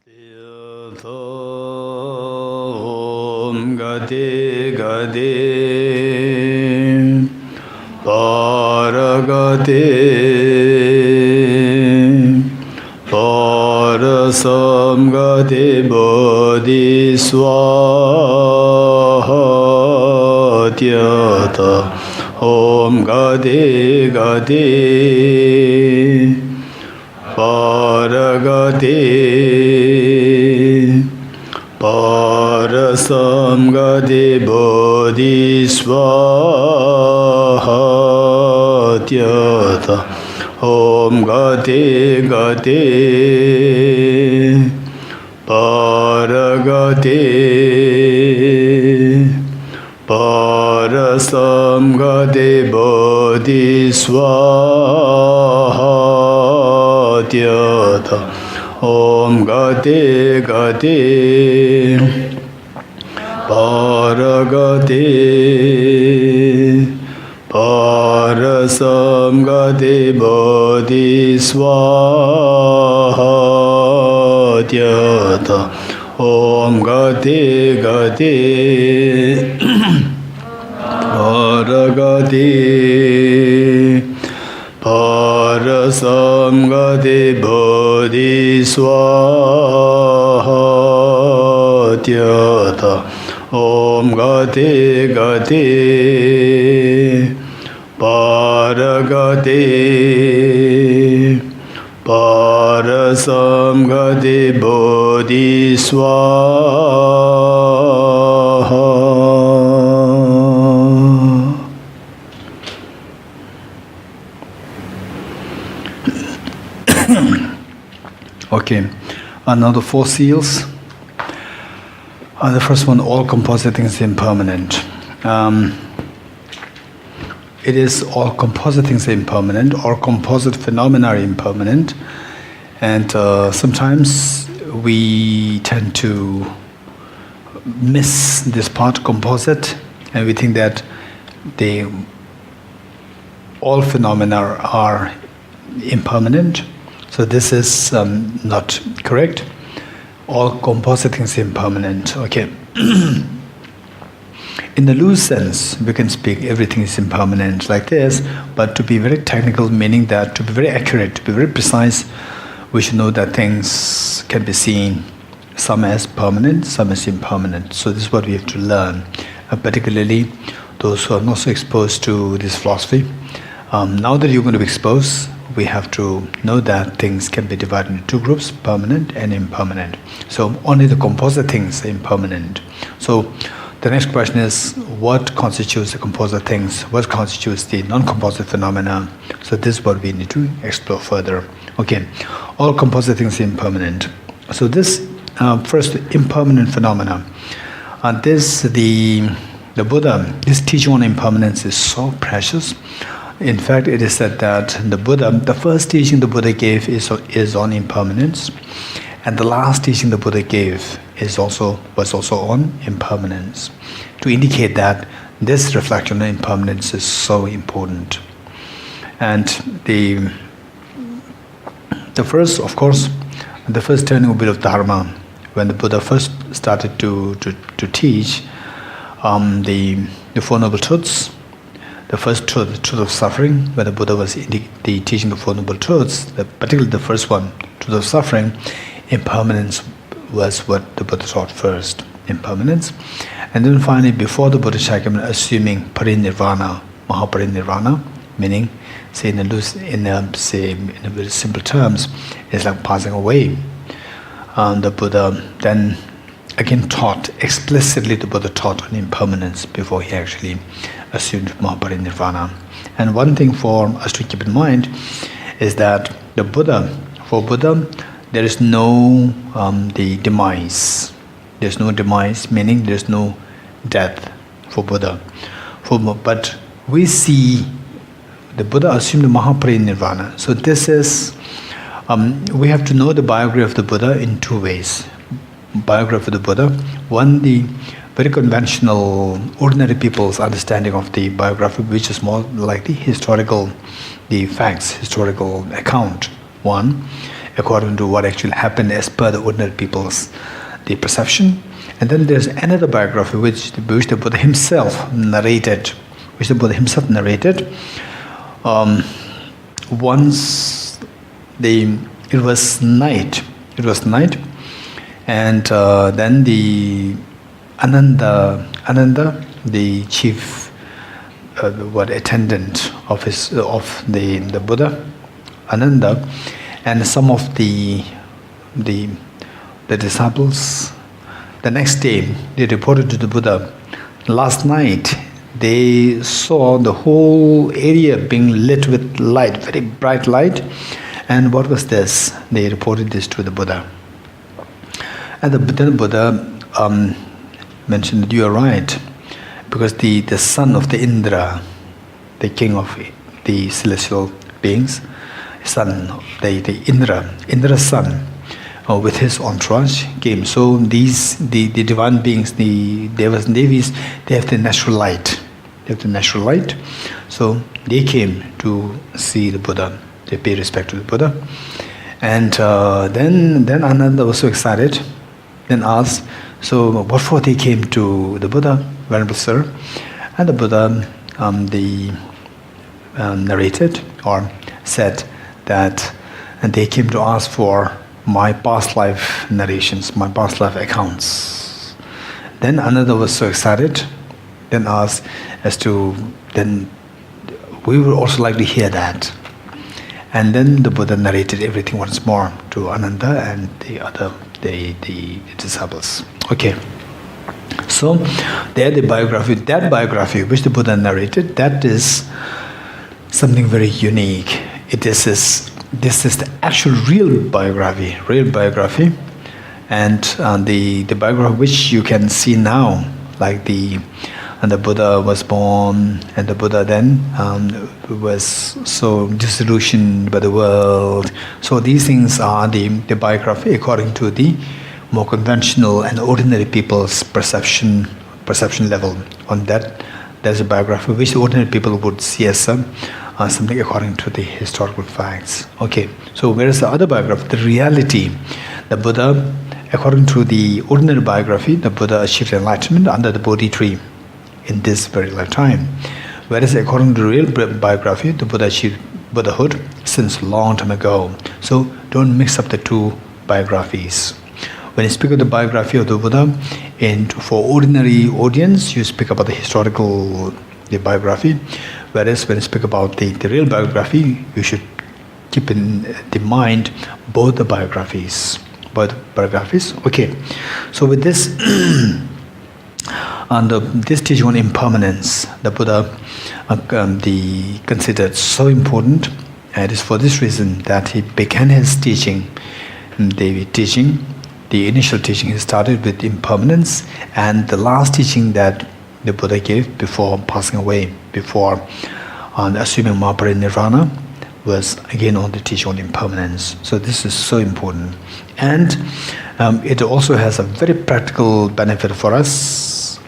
Om Gati Gati Paragati Parasam Gati Bodhiswaha Om Gati Gati Paragati Parasam Gati Bodhiswaha Om Gati Gati Paragati Parasam Gati Bodhiswaha Om Gati Gati Paragati Parasam Gati Bodhiswaha Om Gati Gati Paragati Parasam Gati Bodhiswaha Om Gati Gati Paragati Parasam Gati Bodhiswaha. Okay, now the four seals. The first one, all composite things is impermanent. It is all composite things are impermanent, or composite phenomena are impermanent, and sometimes we tend to miss this part, composite, and we think that all phenomena are impermanent. So this is not correct. All composite things are impermanent. Okay. In the loose sense, we can speak everything is impermanent like this, but to be very technical, meaning that to be very accurate, to be very precise, we should know that things can be seen, some as permanent, some as impermanent. So this is what we have to learn, particularly those who are not so exposed to this philosophy. Now that you're going to be exposed, we have to know that things can be divided into two groups, permanent and impermanent. So only the composite things are impermanent. So the next question is, what constitutes the composite things? What constitutes the non-composite phenomena? So this is what we need to explore further. Okay, all composite things are impermanent. So this first impermanent phenomena. The Buddha, this teaching on impermanence is so precious. In fact, it is said that the first teaching the Buddha gave is on impermanence, and the last teaching the Buddha gave was also on impermanence, to indicate that this reflection on impermanence is so important. And the first, of course, the first turning of of Dharma, when the Buddha first started to teach the Four Noble Truths. The first truth, the truth of suffering, when the Buddha was teaching the Four Noble Truths, particularly the first one, truth of suffering, impermanence was what the Buddha taught first, impermanence. And then finally, before the Buddha Shakyamuni, assuming parinirvana, mahaparinirvana, meaning, say in very simple terms, it's like passing away. The Buddha then again taught, explicitly the Buddha taught on impermanence before he actually assumed Mahaparinirvana. And one thing for us to keep in mind is that for Buddha, there is no the demise. There's no demise, meaning there's no death for Buddha. But we see the Buddha assumed Mahaparinirvana. So this is, we have to know the biography of the Buddha in two ways. Biography of the Buddha. One, the very conventional, ordinary people's understanding of the biography, which is more like the historical, the facts, historical account. One. according to what actually happened as per the ordinary people's the perception. And then there's another biography which the Buddha himself narrated, once it was night, and then the Ananda, the chief attendant of the Buddha, Ananda, and some of the disciples, the next day they reported to the Buddha, last night they saw the whole area being lit with light, very bright light. And what was this? They reported this to the Buddha. And then the Buddha mentioned that you are right, because the son of the Indra, the king of the celestial beings, the Indra's son, with his entourage came. So the divine beings, the Devas and Devis, they have the natural light. So they came to see the Buddha. They pay respect to the Buddha. And then Ananda was so excited, then asked, so what for they came to the Buddha, Venerable Sir? And the Buddha narrated or said that they came to ask for my past life narrations, my past life accounts. Then Ananda was so excited, then asked as to, then we would also like to hear that. And then the Buddha narrated everything once more to Ananda and the disciples. Okay. So that biography which the Buddha narrated, that is something very unique. This is the actual real biography, and the biography which you can see now, like the Buddha was born, and the Buddha then was so disillusioned by the world. So these things are the biography according to the more conventional and ordinary people's perception level. On that, there's a biography which the ordinary people would see as something according to the historical facts. Okay, so whereas the other biography, the reality, the Buddha, according to the ordinary biography, the Buddha achieved enlightenment under the Bodhi tree in this very lifetime. Whereas according to the real biography, the Buddha achieved Buddhahood since a long time ago. So don't mix up the two biographies. When you speak of the biography of the Buddha, for ordinary audience, you speak about the historical biography. Whereas when you speak about the real biography, you should keep in the mind both the biographies. Okay. So with this, this teaching on impermanence, the Buddha considered so important. And it is for this reason that he began his teaching. The initial teaching he started with impermanence, and the last teaching that the Buddha gave before passing away, before assuming Mahaparinirvana, was again on the teaching on impermanence. So this is so important. And it also has a very practical benefit for us.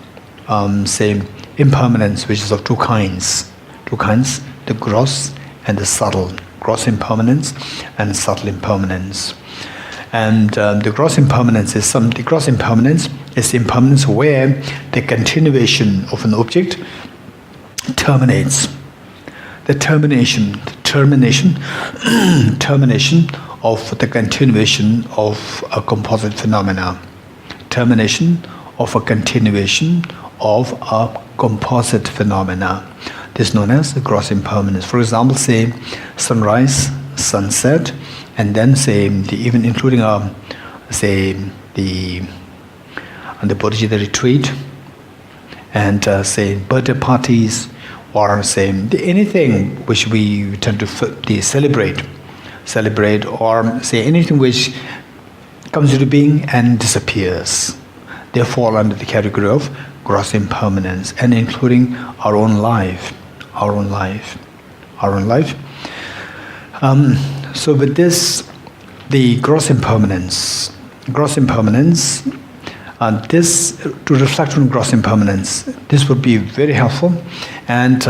Say impermanence, which is of two kinds, the gross and the subtle. Gross impermanence and subtle impermanence. And the gross impermanence is the impermanence where the continuation of an object terminates. The termination of the continuation of a composite phenomena. Termination of a continuation of a composite phenomena. This is known as the gross impermanence. For example, say sunrise, sunset, and then say even including the Bodhicitta retreat, and say birthday parties, or say anything which we tend to celebrate, or say anything which comes into being and disappears. They fall under the category of gross impermanence, and including our own life. So with this, the gross impermanence, this, to reflect on gross impermanence, this would be very helpful. And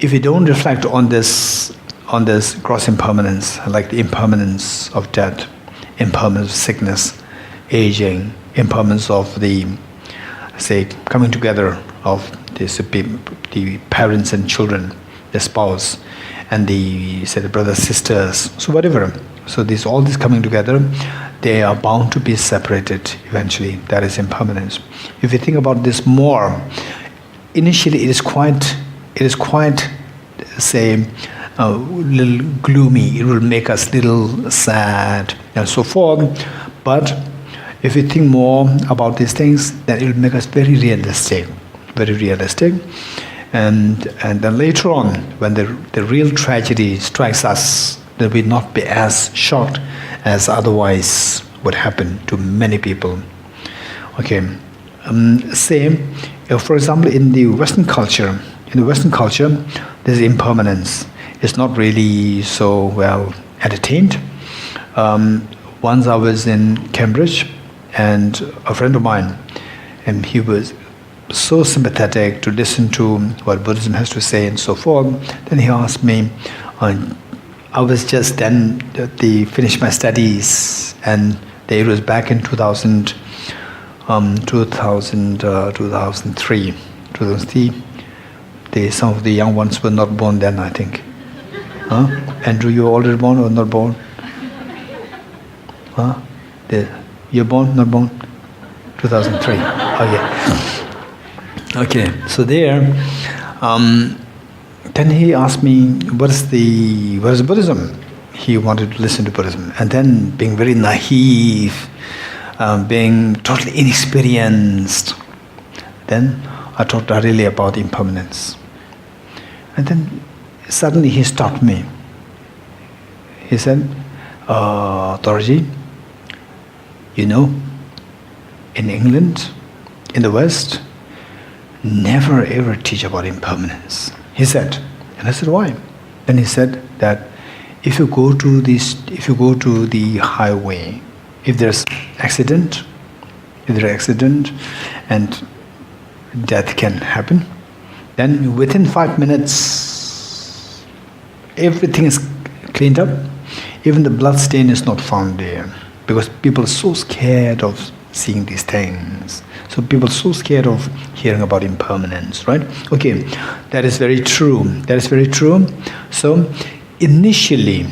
if you don't reflect on this on this gross impermanence, like the impermanence of death, impermanence of sickness, aging, impermanence of the, say, coming together of the parents and children, the spouse, and the, say, the brothers, sisters, so whatever. So all this coming together, they are bound to be separated eventually. That is impermanence. If you think about this more, initially it is quite, say, a little gloomy. It will make us little sad and so forth. But if you think more about these things, then it will make us very realistic. And then later on, when the real tragedy strikes us, then we'll not be as shocked as otherwise would happen to many people. Okay, same. For example, in the Western culture, there's impermanence. It's not really so well entertained. Once I was in Cambridge, and a friend of mine, and he was so sympathetic to listen to what Buddhism has to say and so forth. Then he asked me, I was just then finished my studies, and it was back in 2003. Some of the young ones were not born then, I think. Huh? Andrew, you were already born or not born? Huh? You're born, not born? 2003. Oh yeah. Okay, so there, then he asked me, what is Buddhism? He wanted to listen to Buddhism. And then, being very naive, being totally inexperienced, then I talked really about impermanence. And then suddenly he stopped me. He said, Dorji, you know, in England, in the West, never ever teach about impermanence. He said, and I said, why? Then he said that if you go to the highway, if there's accident, and death can happen, then within 5 minutes, everything is cleaned up. Even the blood stain is not found there, because people are so scared of seeing these things. So people are so scared of hearing about impermanence, right? Okay, that is very true. So initially,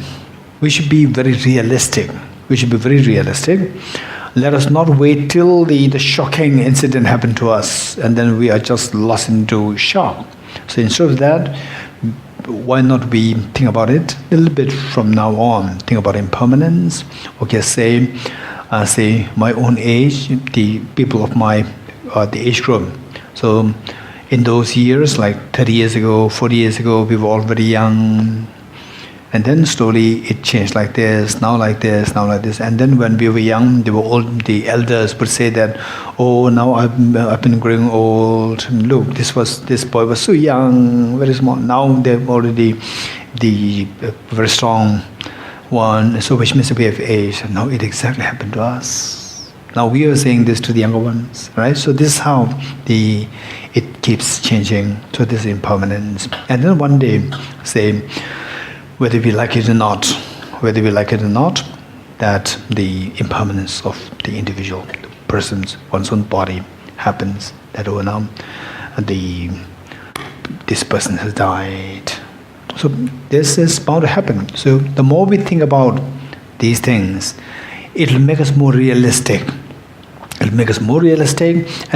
we should be very realistic. Let us not wait till the shocking incident happened to us, and then we are just lost into shock. So instead of that, why not we think about it a little bit from now on? Think about impermanence. Okay, say my own age, the people of my the age group. So in those years, like 30 years ago, 40 years ago, we were all very young. And then slowly it changed like this, now like this. And then when we were young, the elders would say that, oh, now I've been growing old. Look, this boy was so young, very small. Now they're already the very strong one. So which means we have aged. And now it exactly happened to us. Now we are saying this to the younger ones, right? So this is how it keeps changing. So this is impermanence. And then one day, say, whether we like it or not, that the impermanence of the individual, the person's, one's own body happens, that oh now, this person has died. So this is bound to happen. So the more we think about these things, it will make us more realistic. And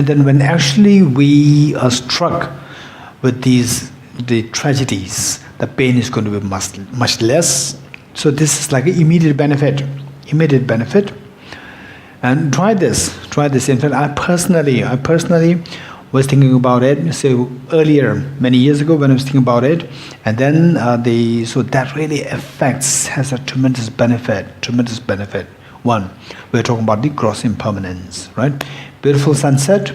then when actually we are struck with the tragedies, the pain is going to be much less. So this is like an immediate benefit. And try this. In fact, I personally was thinking about it. So earlier, many years ago, when I was thinking about it, and then so that really has a tremendous benefit. One, we're talking about the gross impermanence, right? Beautiful sunset,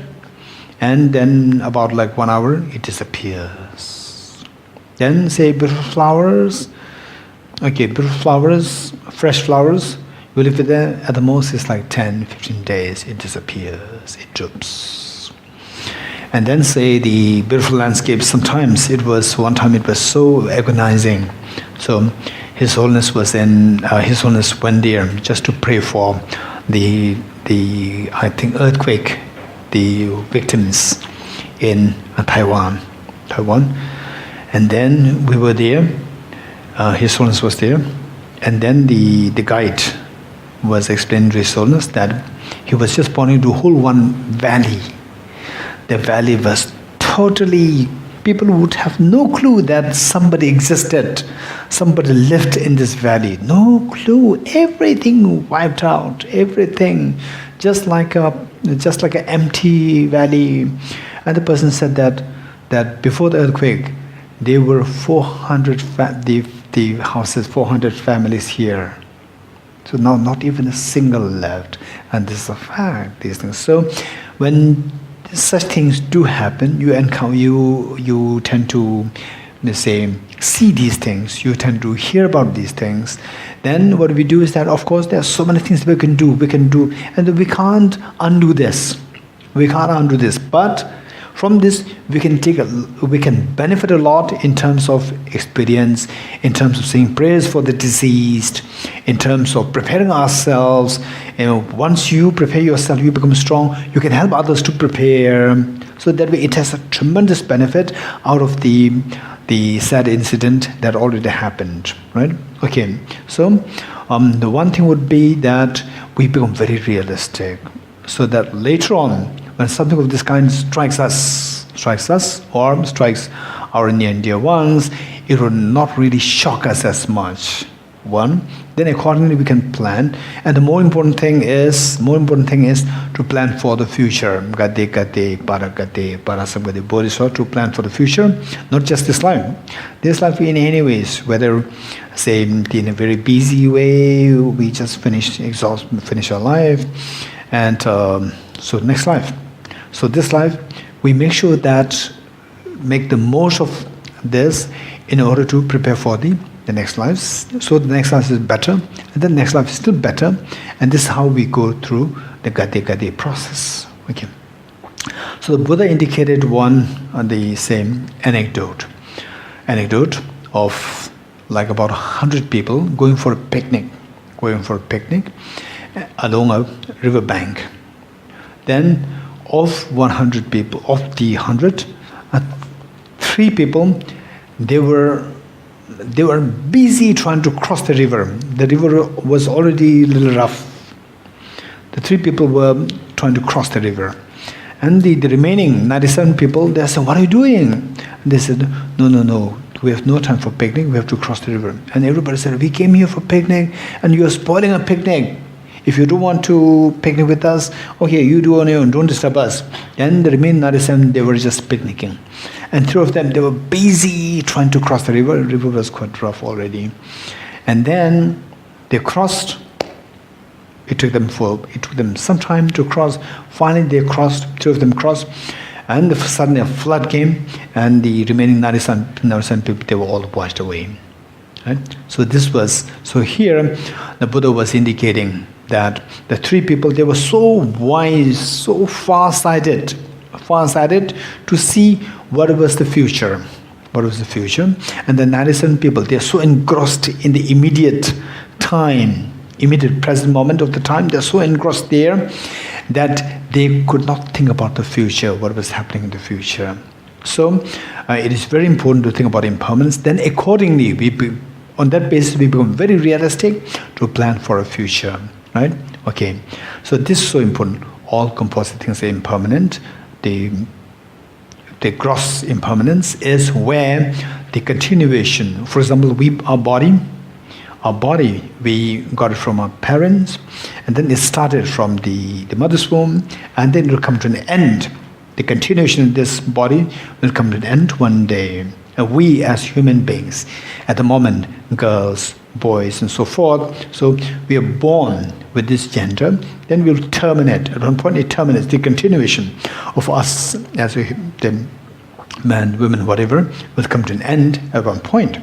and then about like 1 hour, it disappears. Then say beautiful flowers, fresh flowers, you live there, at the most it's like 10, 15 days, it disappears, it droops. And then say the beautiful landscape, sometimes one time it was so agonizing, So His Holiness His Holiness went there just to pray for the I think earthquake, the victims in Taiwan, and then we were there. His Holiness was there, and then the guide was explaining to His Holiness that he was just pointing to whole one valley. The valley was totally, people would have no clue that somebody existed, somebody lived in this valley. No clue. Everything wiped out. Everything, just like an empty valley. And the person said that before the earthquake, there were 400 the houses, 400 families here. So now not even a single left. And this is a fact, these things. So when such things do happen, you tend to, let's say, see these things, you tend to hear about these things. Then what we do is that, of course, there are so many things we can do, and we can't undo this. But from this, we can benefit a lot in terms of experience, in terms of saying prayers for the deceased, in terms of preparing ourselves. Once you prepare yourself, you become strong. You can help others to prepare. So that way, it has a tremendous benefit out of the sad incident that already happened. Right? Okay. So the one thing would be that we become very realistic, so that later on, when something of this kind strikes us or strikes our near and dear ones, it will not really shock us as much. One, then accordingly we can plan, and the more important thing is to plan for the future. Gade gade paragade parasagade bodhisattva, to plan for the future, not just this life. This life in any ways, whether say in a very busy way, we just finish our life, and so next life. So this life, we make sure that make the most of this in order to prepare for the next lives. So the next life is better, and the next life is still better, and this is how we go through the Gade process. Okay. So the Buddha indicated the same anecdote of like about 100 people going for a picnic along a river bank. Then of 100 people, of the 100, 3 people, they were busy trying to cross the river. The river was already a little rough. The 3 people were trying to cross the river. And the remaining 97 people, they said, "What are you doing?" And they said, No, we have no time for picnic, we have to cross the river. And everybody said, "We came here for picnic, and you are spoiling a picnic. If you don't want to picnic with us, okay, you do on your own, don't disturb us." And the remaining 97, they were just picnicking. And 3 of them, they were busy trying to cross the river. The river was quite rough already. And then they crossed. It took them some time to cross. Finally, they crossed. 2 of them crossed. And suddenly a flood came, and the remaining 97 people, they were all washed away. Right? So here, the Buddha was indicating that the 3 people, they were so wise, so far-sighted to see what was the future. And the 97 people, they are so engrossed in the immediate present moment of the time, they're so engrossed there that they could not think about the future, what was happening in the future. So it is very important to think about impermanence. Then accordingly, on that basis, we become very realistic to plan for a future. Right? Okay. So this is so important. All composite things are impermanent. The gross impermanence is where the continuation. For example, our body, we got it from our parents, and then it started from the mother's womb, and then it will come to an end. The continuation of this body will come to an end one day. And we as human beings, at the moment, girls, boys, and so forth, so we are born with this gender, then we'll terminate. At one point, it terminates. The continuation of us as the man, women, whatever, will come to an end at one point.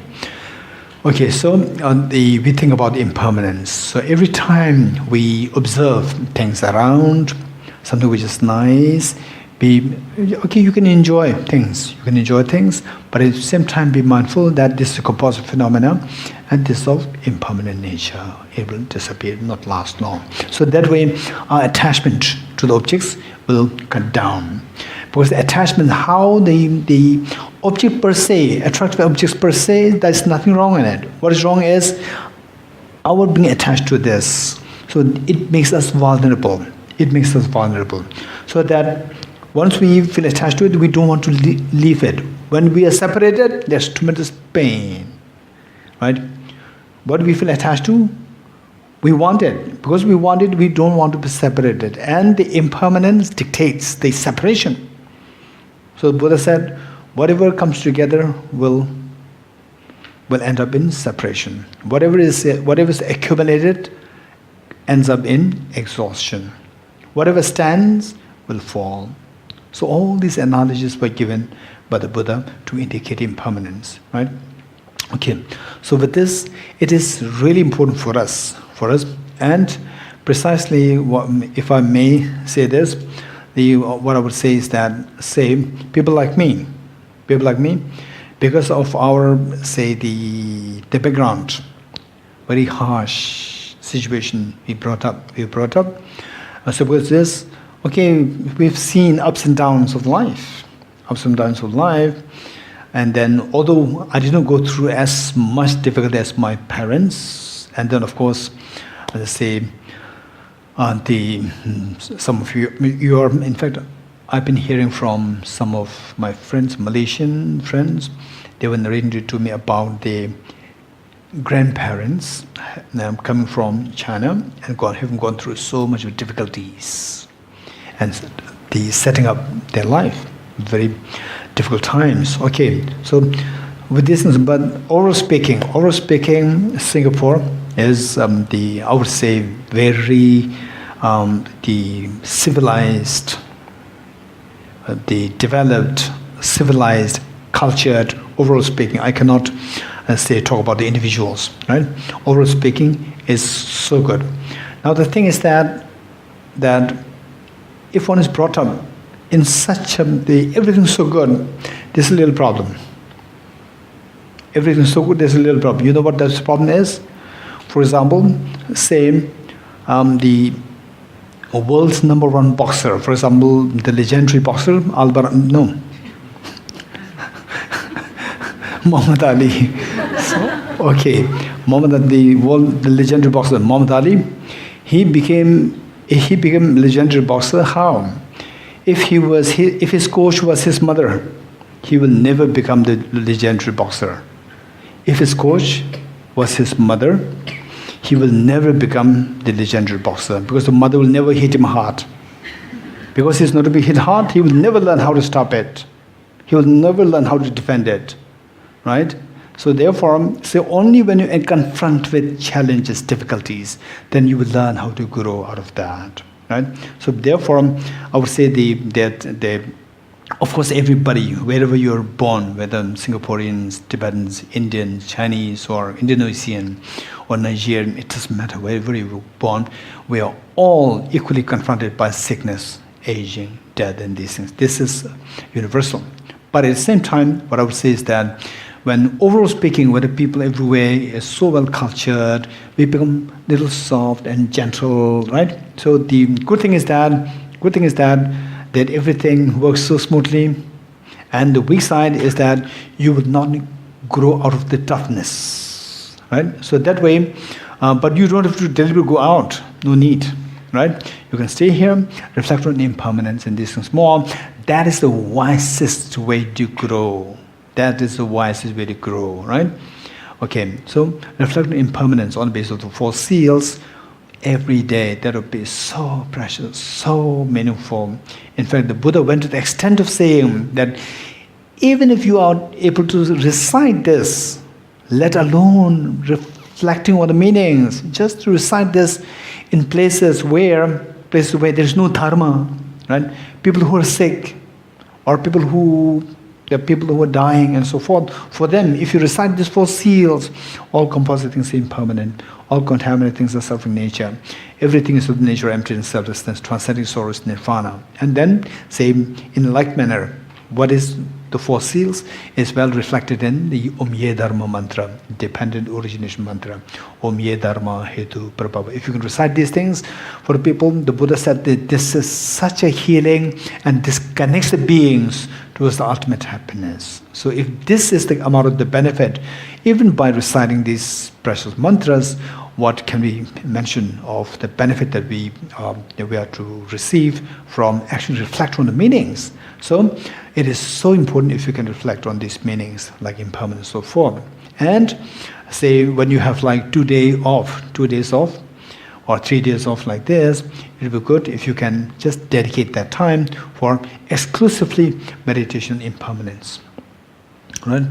Okay, so we think about impermanence. So every time we observe things around, something which is nice, you can enjoy things. You can enjoy things, but at the same time be mindful that this is a composite phenomena and this is of impermanent nature. It will disappear, not last long. So that way our attachment to the objects will cut down. Because the attachment, how the object per se, attractive objects per se, there's nothing wrong in it. What is wrong is our being attached to this. So it makes us vulnerable. It makes us vulnerable. So that once we feel attached to it, we don't want to leave it. When we are separated, there's tremendous pain. Right? What we feel attached to, we want it. Because we want it, we don't want to be separated. And the impermanence dictates the separation. So Buddha said, whatever comes together will end up in separation. Whatever is accumulated ends up in exhaustion. Whatever stands will fall. So all these analogies were given by the Buddha to indicate impermanence, right? Okay, so with this, it is really important for us, and precisely, if I may say this, what I would say is that, say, people like me, because of our, say, the background, very harsh situation we brought up. Suppose this, okay, we've seen ups and downs of life, and then although I didn't go through as much difficulty as my parents, and then of course, as I say, some of you are, in fact, I've been hearing from some of my friends, Malaysian friends, they were narrating to me about the grandparents coming from China and having gone through so much of difficulties and the setting up their life, very difficult times. Okay, so with this, but oral speaking, Singapore is I would say very the civilized, the developed, civilized, cultured. Overall speaking, I cannot talk about the individuals, right? Overall speaking is so good. Now the thing is that if one is brought up in such everything's so good, there's a little problem. Everything's so good, there's a little problem. You know what that problem is? For example, say the world's #1 boxer, for example, the legendary boxer, Muhammad Ali. The legendary boxer Muhammad Ali, he became legendary boxer. How? If his coach was his mother, he will never become the legendary boxer. If his coach was his mother, he will never become the legendary boxer, because the mother will never hit him hard. Because he's not to be hit hard, he will never learn how to stop it. He will never learn how to defend it. Right? So therefore, only when you confront with challenges, difficulties, then you will learn how to grow out of that. Right? So therefore, I would say of course, everybody, wherever you're born, whether Singaporeans, Tibetans, Indians, Chinese, or Indonesian, or Nigerian, it doesn't matter, wherever you were born, we are all equally confronted by sickness, aging, death, and these things. This is universal. But at the same time, what I would say is that when overall speaking, where the people everywhere is so well cultured, we become a little soft and gentle, right? So the good thing is that everything works so smoothly, and the weak side is that you will not grow out of the toughness, right? So that way, but you don't have to deliberately go out, no need, right? You can stay here, reflect on impermanence and these things more. That is the wisest way to grow. Right? Okay, so reflect on impermanence on the basis of the 4 seals every day. That would be so precious, so meaningful. In fact, the Buddha went to the extent of saying that even if you are able to recite this, let alone reflecting on the meanings, just to recite this in places where there is no dharma, right? People who are sick, or people who There are people who are dying and so forth. For them, if you recite these 4 seals, all composite things are impermanent, all contaminated things are self in nature. Everything is of the nature of empty and selflessness, transcending sorrows, nirvana. And then, say, in like manner, what is the 4 seals is well reflected in the Om Ye Dharma mantra, dependent origination mantra. Om Ye Dharma Hetu Prabhava. If you can recite these things for people, the Buddha said that this is such a healing and this connects the beings towards the ultimate happiness. So if this is the amount of the benefit, even by reciting these precious mantras, what can we mention of the benefit that we are to receive from actually reflect on the meanings? So it is so important if you can reflect on these meanings, like impermanence and so forth. And say when you have like 2 days off, or 3 days off like this, it will be good if you can just dedicate that time for exclusively meditation on impermanence. Right?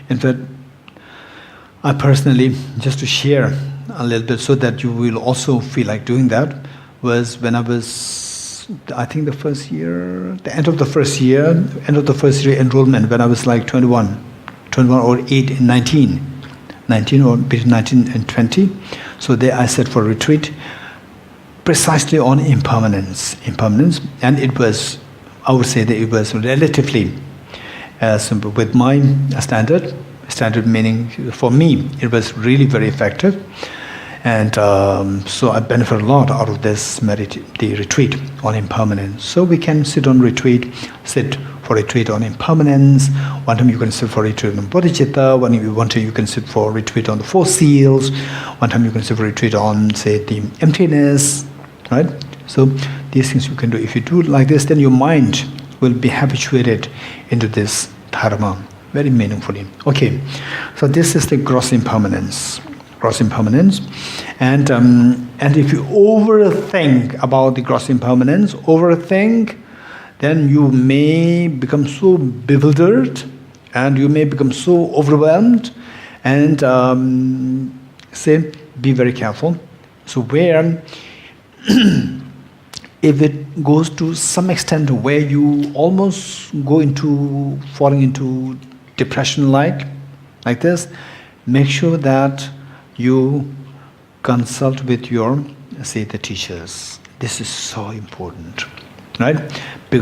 In fact, I personally, just to share a little bit so that you will also feel like doing that, was when I was, I think the end of the first year enrollment, when I was like 21 or 19 or between 19 and 20. So there I set for a retreat precisely on impermanence, and it was, I would say that it was relatively simple with my standard meaning for me, it was really very effective. And so I benefit a lot out of this the retreat on impermanence. So we can sit for retreat on impermanence. One time you can sit for retreat on bodhicitta. One time you can sit for retreat on the 4 seals. One time you can sit for retreat on, say, the emptiness. Right? So these things you can do. If you do like this, then your mind will be habituated into this dharma very meaningfully. Okay, so this is the gross impermanence. And if you overthink about the gross impermanence, then you may become so bewildered and you may become so overwhelmed, and be very careful. So where if it goes to some extent where you almost go into falling into depression like this, make sure that you consult with your, say, the teachers. This is so important, right?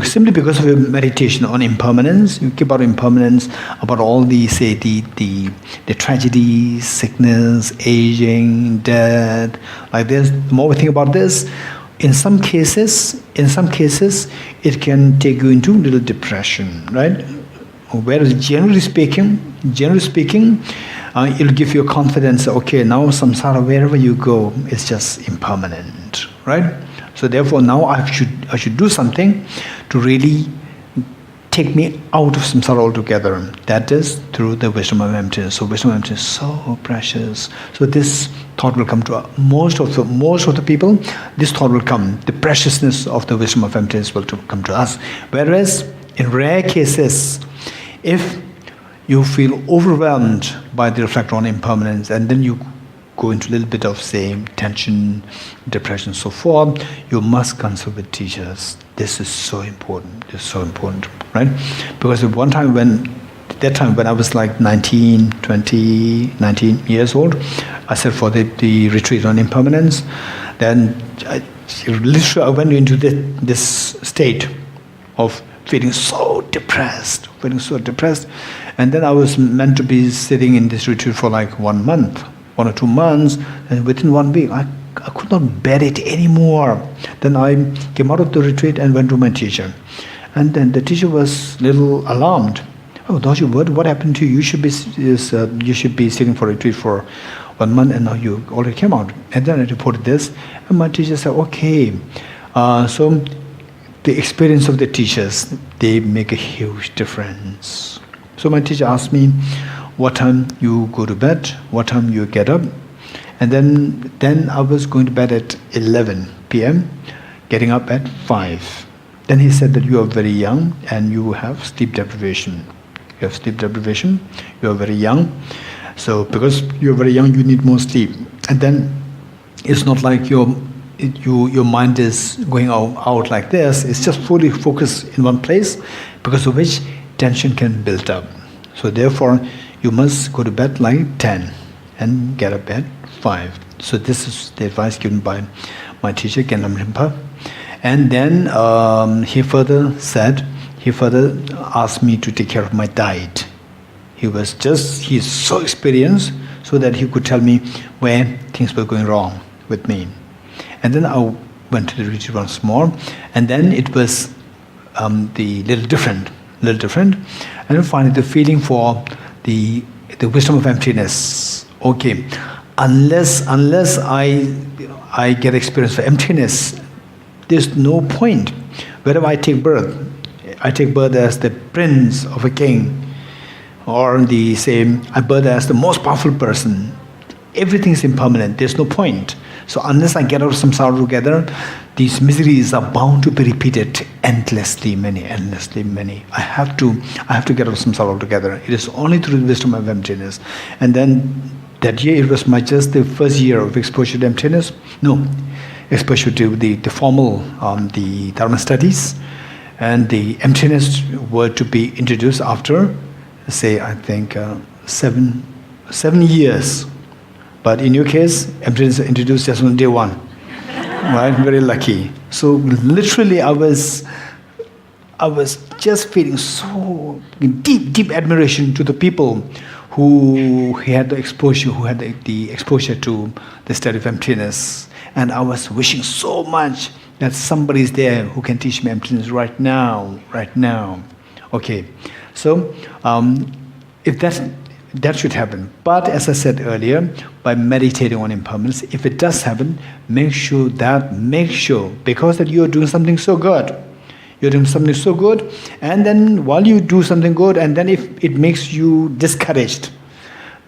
Simply because of your meditation on impermanence, you keep about impermanence, about all the, say, the tragedies, sickness, aging, death, like this. The more we think about this, in some cases, it can take you into a little depression, right? Whereas generally speaking, it'll give you confidence. Okay, now samsara, wherever you go, it's just impermanent, right? So therefore, now I should do something to really take me out of samsara altogether. That is through the wisdom of emptiness. So wisdom of emptiness is so precious. So this thought will come to most of the people. This thought will come. The preciousness of the wisdom of emptiness will come to us. Whereas in rare cases, if you feel overwhelmed by the reflect on impermanence, and then you go into a little bit of, say, tension, depression, so forth, you must consult with teachers. This is so important. It's so important, right? Because at one time when I was like 19 years old, I said for the retreat on impermanence. Then I went into this state of feeling so depressed. And then I was meant to be sitting in this retreat for like 1 month, 1 or 2 months, and within 1 week, I could not bear it anymore. Then I came out of the retreat and went to my teacher. And then the teacher was a little alarmed. Oh, Doshi, what happened to you? You should be sitting for a retreat for 1 month, and now you already came out. And then I reported this, and my teacher said, okay, so the experience of the teachers, they make a huge difference. So my teacher asked me, what time you go to bed, what time you get up, and then I was going to bed at 11 p.m., getting up at 5. Then he said that you are very young and you have sleep deprivation. You are very young. So because you're very young, you need more sleep. And then it's not like your mind is going out like this. It's just fully focused in one place, because of which tension can build up. So therefore, you must go to bed like 10 and get up at 5. So this is the advice given by my teacher, Genlam Rinpa. And then he further asked me to take care of my diet. He's so experienced so that he could tell me where things were going wrong with me. And then I went to the retreat once more, and then it was the little different. And then finally the feeling for the wisdom of emptiness. Okay, unless I get experience for emptiness, there's no point. Wherever I take birth as the prince of a king, or I birth as the most powerful person. Everything is impermanent. There's no point. So unless I get out of samsara together, these miseries are bound to be repeated endlessly many. I have to get out of samsara altogether. It is only through the wisdom of emptiness. And then that year, it was just the first year of exposure to emptiness. No, exposure to the formal the Dharma studies, and the emptiness were to be introduced after, say, I think 7 years. But in your case, emptiness introduced just on day 1. Right? Very lucky. So literally, I was just feeling so deep admiration to the people who had the exposure, the exposure to the study of emptiness. And I was wishing so much that somebody is there who can teach me emptiness right now. Okay, so if that should happen. But as I said earlier, by meditating on impermanence, if it does happen, make sure because that you're doing something so good. And then while you do something good, and then if it makes you discouraged,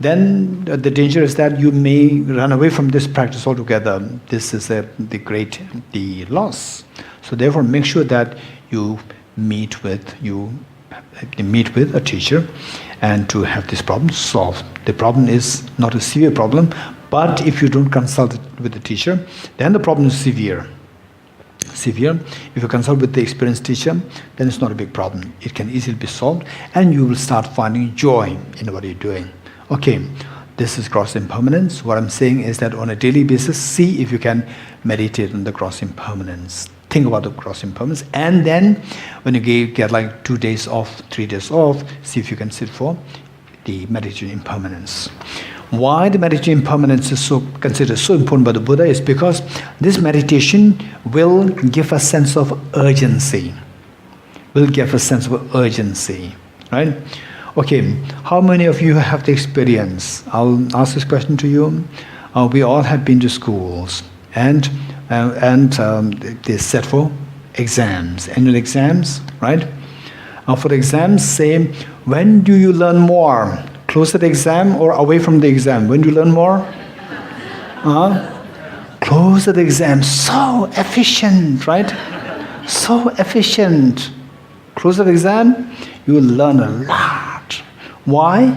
then the danger is that you may run away from this practice altogether. This is the loss. So therefore, make sure that you meet with a teacher and to have this problem solved. The problem is not a severe problem, but if you don't consult with the teacher, then the problem is severe. If you consult with the experienced teacher, then it's not a big problem. It can easily be solved, and you will start finding joy in what you're doing. Okay, this is gross impermanence. What I'm saying is that on a daily basis, see if you can meditate on the gross impermanence. Think about the gross impermanence, and then when you get like 2 days off, 3 days off, see if you can sit for the meditation impermanence. Why the meditation impermanence is considered so important by the Buddha is because this meditation will give a sense of urgency. Right? Okay, how many of you have the experience? I'll ask this question to you. We all have been to schools, and they set for exams, annual exams, right? For the exams, say, when do you learn more? Close to the exam or away from the exam? When do you learn more? Close to the exam. So efficient, right? So efficient. Close to the exam, you will learn a lot. Why?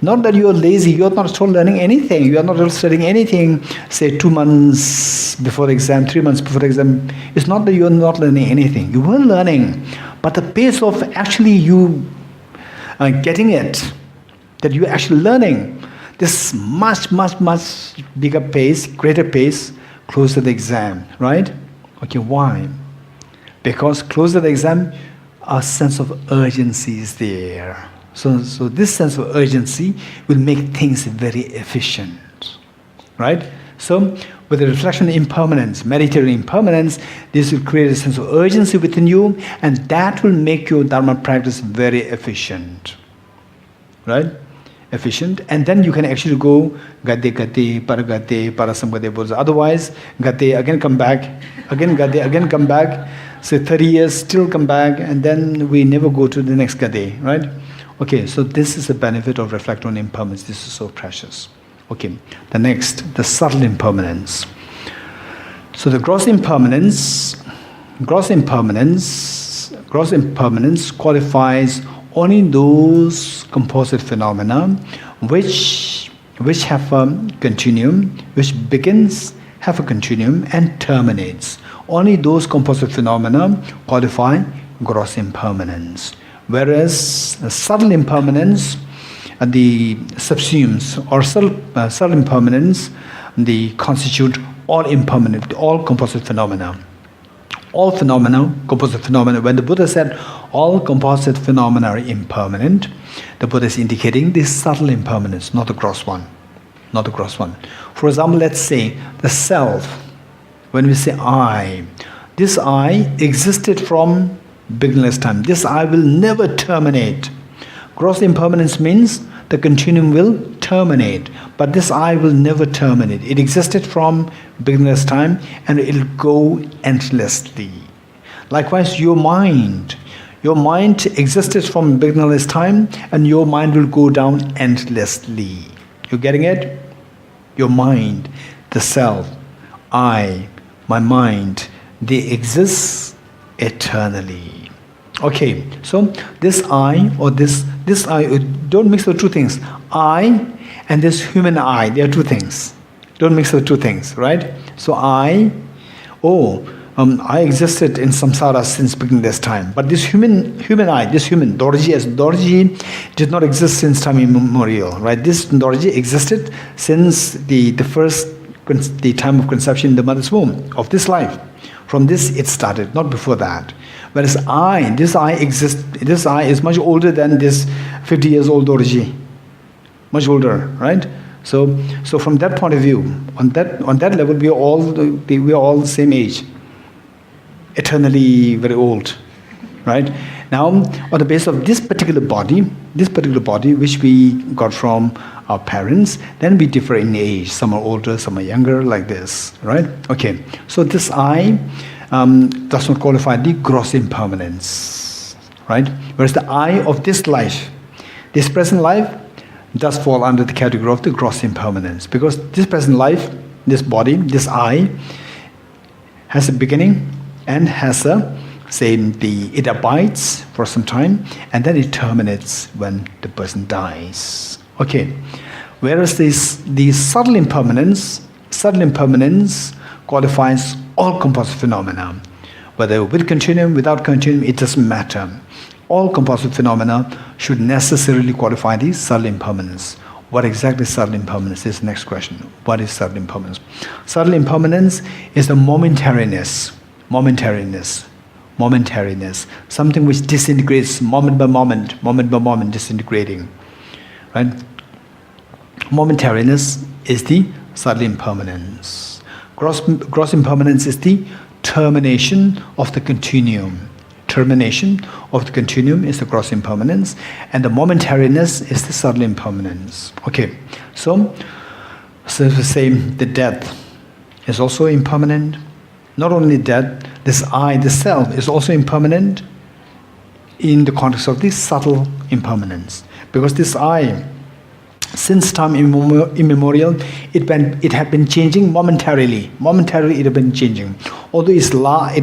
Not that you are lazy, you are not learning anything. You are not studying anything, say 2 months before the exam, 3 months before the exam. It's not that you are not learning anything. You were learning. But the pace of actually you getting it, that you're actually learning, this much bigger pace, greater pace, close to the exam, right? Okay, why? Because close to the exam, a sense of urgency is there. So this sense of urgency will make things very efficient, right? So with the reflection of impermanence, meditating impermanence, this will create a sense of urgency within you, and that will make your Dharma practice very efficient, right? Efficient, and then you can actually go gate, paragate, parasamgate. Otherwise, gate again come back, again gate again come back. Say 30 years, still come back, and then we never go to the next gate, right? Okay, so this is the benefit of reflecting on impermanence. This is so precious. Okay, the next, the subtle impermanence. So the gross impermanence qualifies only those composite phenomena which have a continuum, which begins, have a continuum, and terminates. Only those composite phenomena qualify gross impermanence. Whereas subtle impermanence, the subsumes, or subtle impermanence, the constitute all impermanent, all composite phenomena. All phenomena, composite phenomena. When the Buddha said all composite phenomena are impermanent, the Buddha is indicating this subtle impermanence, not the gross one. Not the gross one. For example, let's say the self. When we say I, this I existed from beginningless time. This I will never terminate. Gross impermanence means the continuum will terminate, but this I will never terminate. It existed from beginningless time and it will go endlessly. Likewise, your mind existed from beginningless time and your mind will go down endlessly. You getting it? Your mind, the self, I, my mind, they exist eternally. Okay, so this I or this I, don't mix the two things. I and this human I, they are two things. Don't mix the two things, right? So I existed in samsara since beginningless time. But this human I, this human, Dorji did not exist since time immemorial, right? This Dorji existed since the time of conception in the mother's womb of this life. From this it started, not before that. Whereas this I is much older than this 50 years old Dorji. Much older, right? So from that point of view, on that level, we are all the same age. Eternally very old, right? Now, on the basis of this particular body which we got from our parents, then we differ in age. Some are older, some are younger, like this, right? Okay, so this I does not qualify the gross impermanence, right? Whereas the I of this life, this present life, does fall under the category of the gross impermanence, because this present life, this body, this I, has a beginning and has it abides for some time and then it terminates when the person dies. Okay. Whereas the subtle impermanence qualifies all composite phenomena. Whether with continuum, without continuum, it doesn't matter. All composite phenomena should necessarily qualify the subtle impermanence. What exactly is subtle impermanence is the next question. What is subtle impermanence? Subtle impermanence is the momentariness, something which disintegrates moment by moment disintegrating, right? Momentariness is the subtle impermanence. Gross impermanence is the termination of the continuum. Termination of the continuum is the gross impermanence, and the momentariness is the subtle impermanence. Okay, so we say the death is also impermanent. Not only death, this I, the self, is also impermanent in the context of this subtle impermanence. Because this I, since time immemorial, it had been changing momentarily. Momentarily it had been changing. Although it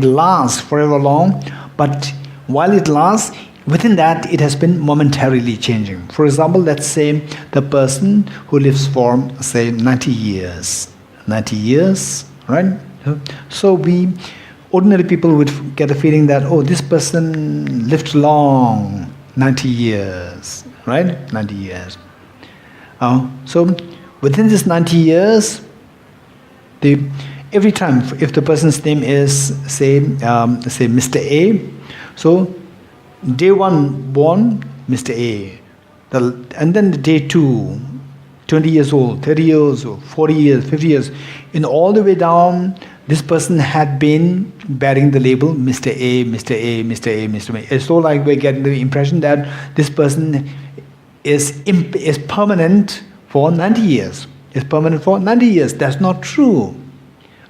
lasts forever long, but while it lasts, within that it has been momentarily changing. For example, let's say the person who lives for, say, 90 years. 90 years, right? So ordinary people would get a feeling that, oh, this person lived long, 90 years, right? 90 years. So within this 90 years, every time, if the person's name is, say Mr. A, so day 1 born, Mr. A, and then the day 2, 20 years old, 30 years old, 40 years, 50 years, and all the way down, this person had been bearing the label Mr. A, Mr. A, Mr. A, Mr. A. It's so like we're getting the impression that this person is permanent for 90 years. Is permanent for 90 years. That's not true,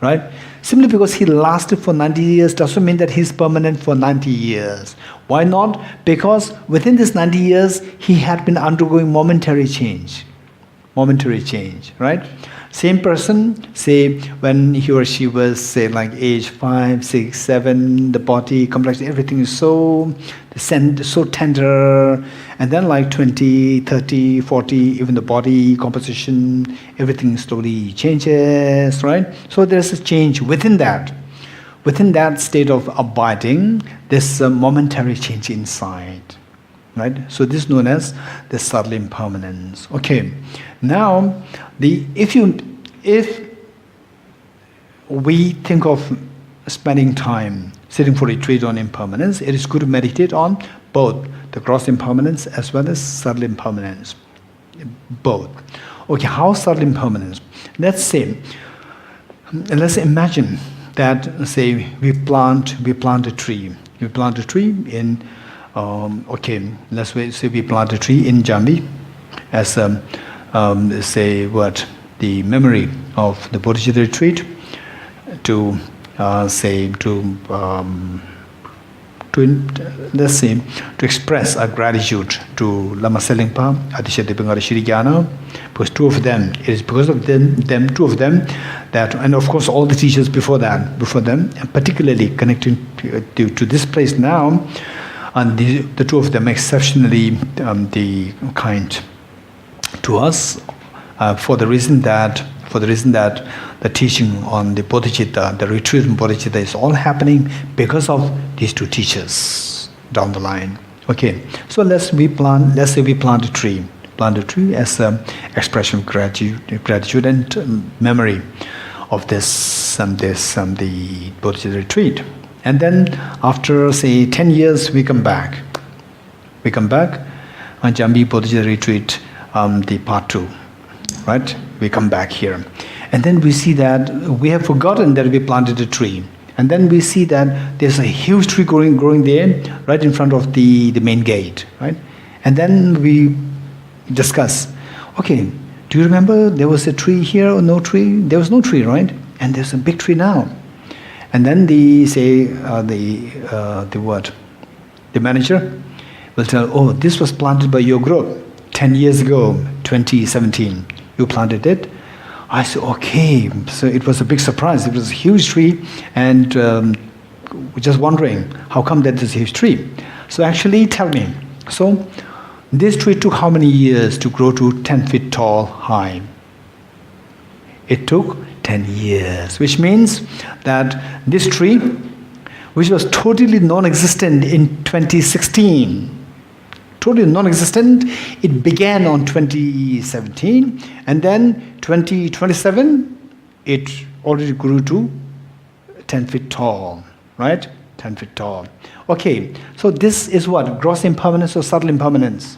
right? Simply because he lasted for 90 years doesn't mean that he's permanent for 90 years. Why not? Because within this 90 years, he had been undergoing momentary change, right? Same person, say when he or she was, say, like age 5, 6, 7, the body, complexion, everything is so tender, and then like 20, 30, 40, even the body composition, everything slowly changes, right? So there's a change within that. Within that state of abiding, there's a momentary change inside. right? So this is known as the subtle impermanence. Okay, now if we think of spending time sitting for retreat on impermanence, it is good to meditate on both the gross impermanence as well as subtle impermanence. Both. Okay, how subtle impermanence? Let's imagine that, say, we plant a tree. We plant a tree in, let's say we plant a tree in Jambi as, the memory of the Bodhicitta retreat to express our gratitude to Lama Selingpa, Atisha Dipangara Shirigyana, because two of them, it is because of two of them, that, and of course all the teachers before them, and particularly connecting to this place now, and the two of them exceptionally kind to us, for the reason that the teaching on the Bodhicitta, the retreat on Bodhicitta is all happening because of these two teachers down the line. Okay, so let's say we plant a tree as an expression of gratitude and memory of the Bodhicitta retreat. And then after, say, 10 years, we come back on Jambi Bodhicitta retreat, the part 2, right? We come back here. And then we see that we have forgotten that we planted a tree. And then we see that there's a huge tree growing there, right in front of the main gate, right? And then we discuss, okay, do you remember there was a tree here or no tree? There was no tree, right? And there's a big tree now. And then the manager will tell, oh, this was planted by your group 10 years ago, 2017. You planted it. I said, okay. So it was a big surprise. It was a huge tree, and we're just wondering, how come that is a huge tree? So actually, tell me. So this tree took how many years to grow to 10 feet tall, high? It took 10 years, which means that this tree, which was totally non-existent in 2016, totally non-existent, it began on 2017, and then 2027, it already grew to 10 feet tall, right? 10 feet tall. Okay, so this is what? Gross impermanence or subtle impermanence?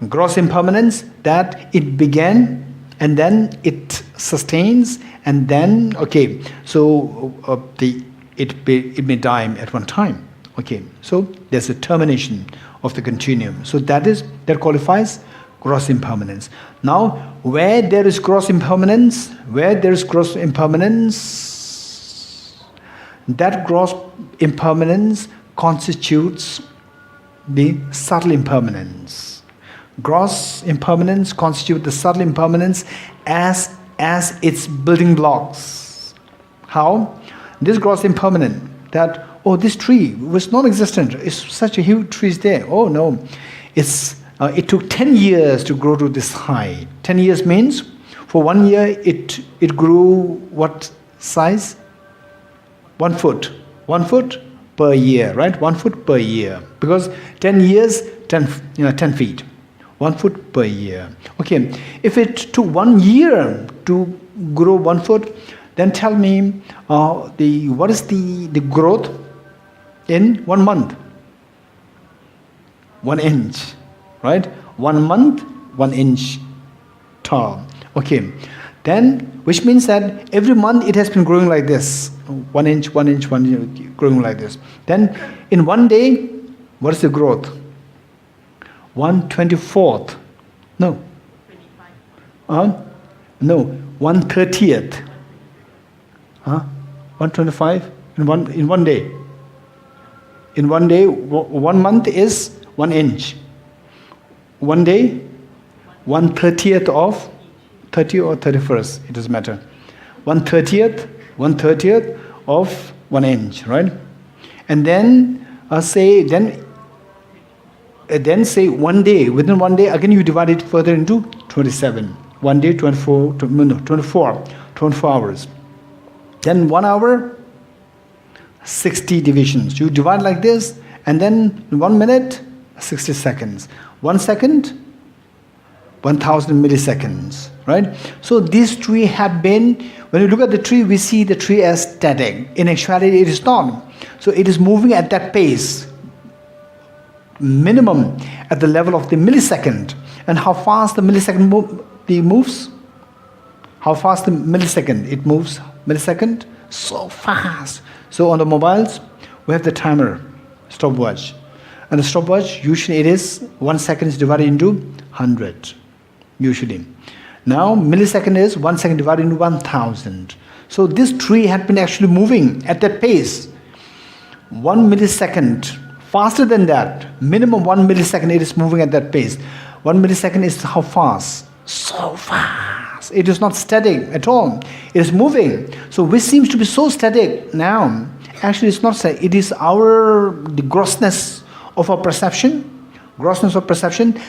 Gross impermanence, that it began and then it sustains, and then, okay, so it may die at one time. Okay, so there's a termination of the continuum. So that qualifies gross impermanence. Now, where there is gross impermanence, that gross impermanence constitutes the subtle impermanence. Gross impermanence constitutes the subtle impermanence as its building blocks. How? This gross impermanent, that, oh, this tree was non-existent. It's such a huge tree there. Oh no, it took 10 years to grow to this height. 10 years means for 1 year it grew what size? 1 foot. 1 foot per year, right? 1 foot per year. Because 10 years, 10 feet. 1 foot per year. Okay, if it took 1 year to grow 1 foot, then tell me what is the growth in 1 month? 1 inch, right? 1 month, 1 inch tall. Okay, then which means that every month it has been growing like this, 1 inch, 1 inch, 1 inch, growing like this. Then in 1 day, what is the growth? 1/24th. No. 25. No. 1/30th. 125 in one day. In 1 day, 1 month is 1 inch. 1 day, 1/30th of 30 or 31st, it doesn't matter. 1/30th of 1 inch, right? And then say 1 day. Within 1 day, again you divide it further into 27. 1 day, 24 hours. Then 1 hour, 60 divisions. You divide like this, And then 1 minute, 60 seconds. 1 second, 1000 milliseconds, right? So these three have been, when you look at the tree, we see the tree as static. In actuality, it is not. So it is moving at that pace, minimum at the level of the millisecond. And how fast the millisecond moves? How fast the millisecond it moves? Millisecond? So fast. So on the mobiles, we have the timer, stopwatch. And the stopwatch, usually it is 1 second is divided into 100. Usually. Now, millisecond is 1 second divided into 1000. So this tree had been actually moving at that pace. 1 millisecond, faster than that, minimum 1 millisecond it is moving at that pace. 1 millisecond is how fast? So fast. It is not static at all. It is moving. So which seems to be so static now. Actually, it's not static. It is the grossness of our perception,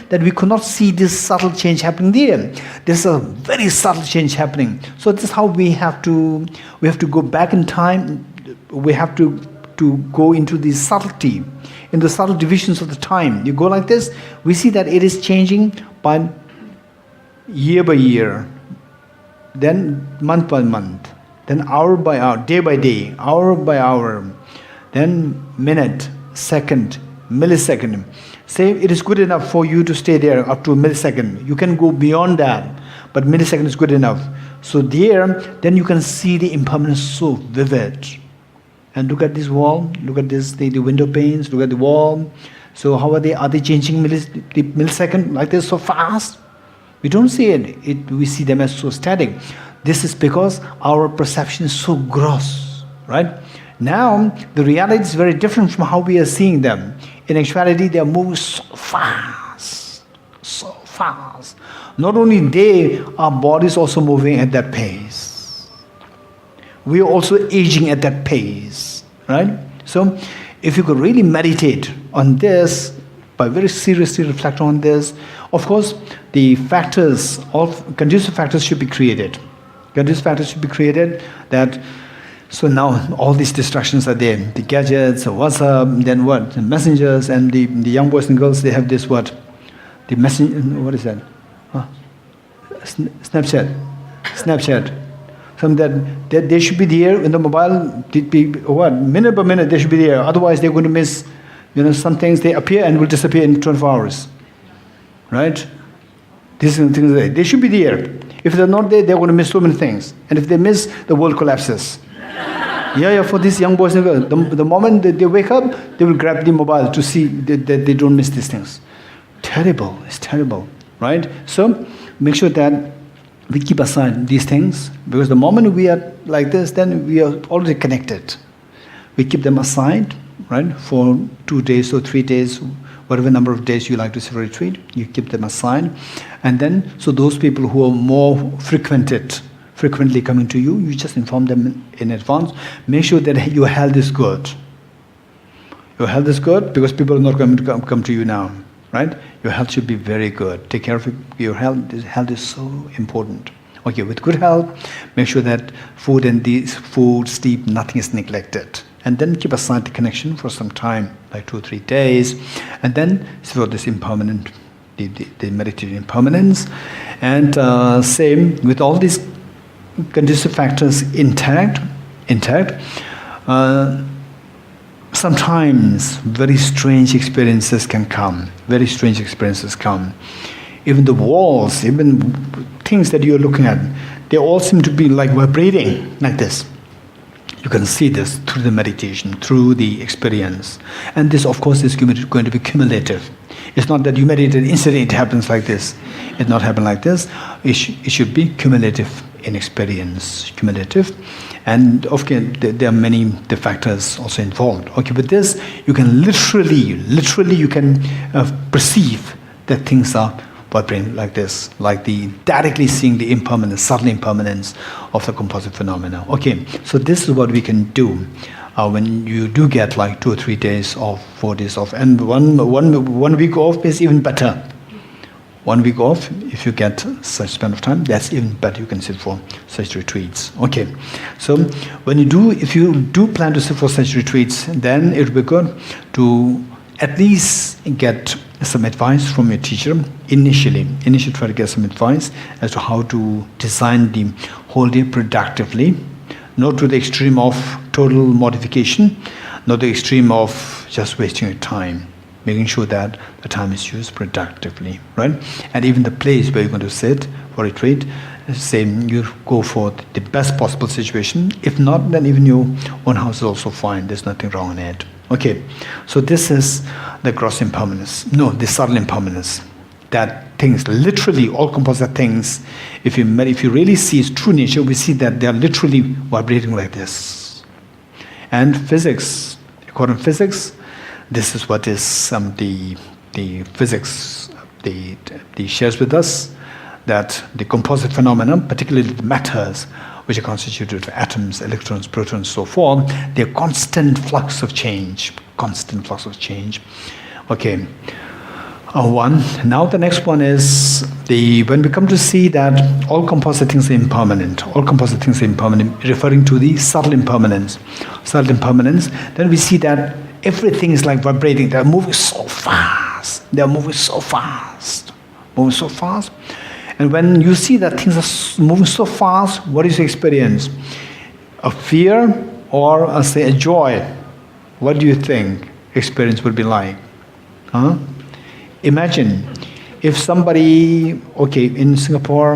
that we could not see this subtle change happening there. There's a very subtle change happening. So this is how we have to go back in time. We have to go into the subtlety, in the subtle divisions of the time. You go like this, we see that it is changing by year, then month by month, then hour by hour, day by day, hour by hour, then minute, second, millisecond. Say it is good enough for you to stay there up to a millisecond. You can go beyond that, but millisecond is good enough. So there, then you can see the impermanence so vivid. And look at this wall, look at this, the window panes, look at the wall. So how are they changing the millisecond like this so fast? We don't see it. We see them as so static. This is because our perception is so gross, right? Now, the reality is very different from how we are seeing them. In actuality, they are moving so fast. So fast. Not only they, our body is also moving at that pace. We are also aging at that pace, right? So, if you could really meditate on this, by very seriously reflect on this, of course, the factors, all conducive factors should be created. Conducive factors should be created that. So now all these distractions are there. The gadgets, WhatsApp, then what? The messengers, and the young boys and girls, they have this what? The what is that? Snapchat. Something that they should be there in the mobile, minute by minute they should be there. Otherwise they're going to miss, some things they appear and will disappear in 24 hours. Right? These are things they should be there. If they're not there, they're going to miss so many things. And if they miss, the world collapses. For these young boys and girls, the moment that they wake up, they will grab the mobile to see that they don't miss these things. Terrible. It's terrible, right? So make sure that we keep aside these things, because the moment we are like this, then we are already connected. We keep them aside, right, for 2 days or 3 days, whatever number of days you like to see for retreat, you keep them aside. And then, so those people who are more frequently coming to you, you just inform them in advance. Make sure that your health is good. Your health is good because people are not going to come to you now, right? Your health should be very good. Take care of your health. Health is so important. Okay, with good health, make sure that food, sleep, nothing is neglected. And then keep aside the connection for some time, like 2 or 3 days. And then for this impermanent, the meditative impermanence. And same with all these conducive factors intact. Sometimes very strange experiences can come. Even the walls, even things that you're looking at, they all seem to be like vibrating like this. You can see this through the meditation, through the experience. And this, of course, is going to be cumulative. It's not that you meditate instantly, it happens like this. It not happen like this. It should be cumulative in experience, cumulative. And okay, there are many the factors also involved. Okay, with this, you can literally you can perceive that things are vibrating like this, like directly seeing the impermanence, subtle impermanence of the composite phenomena. Okay, so this is what we can do when you do get like 2 or 3 days off, 4 days off, and one week off is even better. 1 week off, if you get such span of time, that's even better. You can sit for such retreats. Okay, so if you do plan to sit for such retreats, then it would be good to at least get some advice from your teacher initially. Initially try to get some advice as to how to design the whole day productively, not to the extreme of total modification, not the extreme of just wasting your time. Making sure that the time is used productively, right? And even the place where you're going to sit for retreat, same, you go for the best possible situation. If not, then even your own house is also fine. There's nothing wrong in it. Okay, so this is the gross impermanence. No, the subtle impermanence. That things, literally all composite things, if you really see its true nature, we see that they are literally vibrating like this. And physics, according to physics, this is what is the physics the shares with us, that the composite phenomena, particularly the matters which are constituted of atoms, electrons, protons, so forth, they're constant flux of change. Okay, one. Now the next one is when we come to see that all composite things are impermanent. All composite things are impermanent, referring to the subtle impermanence. Subtle impermanence. Then we see that everything is like vibrating. They're moving so fast. And when you see that things are moving so fast, what is your experience? A fear or a joy? What do you think experience would be like? Huh? Imagine if somebody, in Singapore,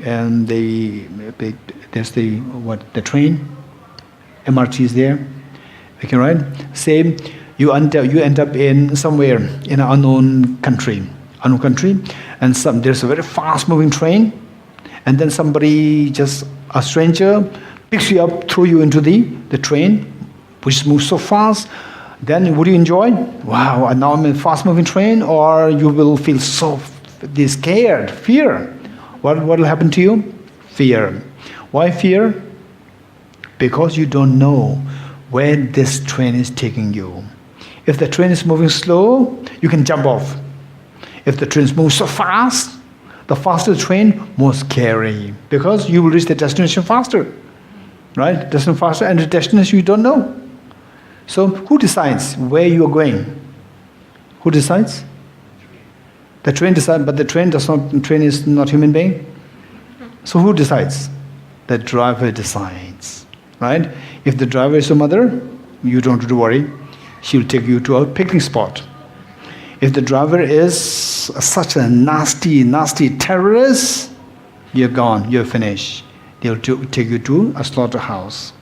and there's the train, MRT is there. Okay, right? Say you end up in somewhere in an unknown country, and there's a very fast-moving train, and then somebody, just a stranger, picks you up, throw you into the train, which moves so fast. Then would you enjoy? Wow, and now I'm in a fast-moving train, or you will feel so scared, fear. What will happen to you? Fear. Why fear? Because you don't know where this train is taking you. If the train is moving slow, you can jump off. If the train moves so fast, the faster the train, more scary, because you will reach the destination faster, right? Destination faster, and the destination you don't know. So who decides where you are going? Who decides? The train decides, but the train is not human being. So who decides? The driver decides, right? If the driver is your mother, you don't have to worry. She'll take you to a picnic spot. If the driver is such a nasty terrorist, you're gone, you're finished. They'll take you to a slaughterhouse.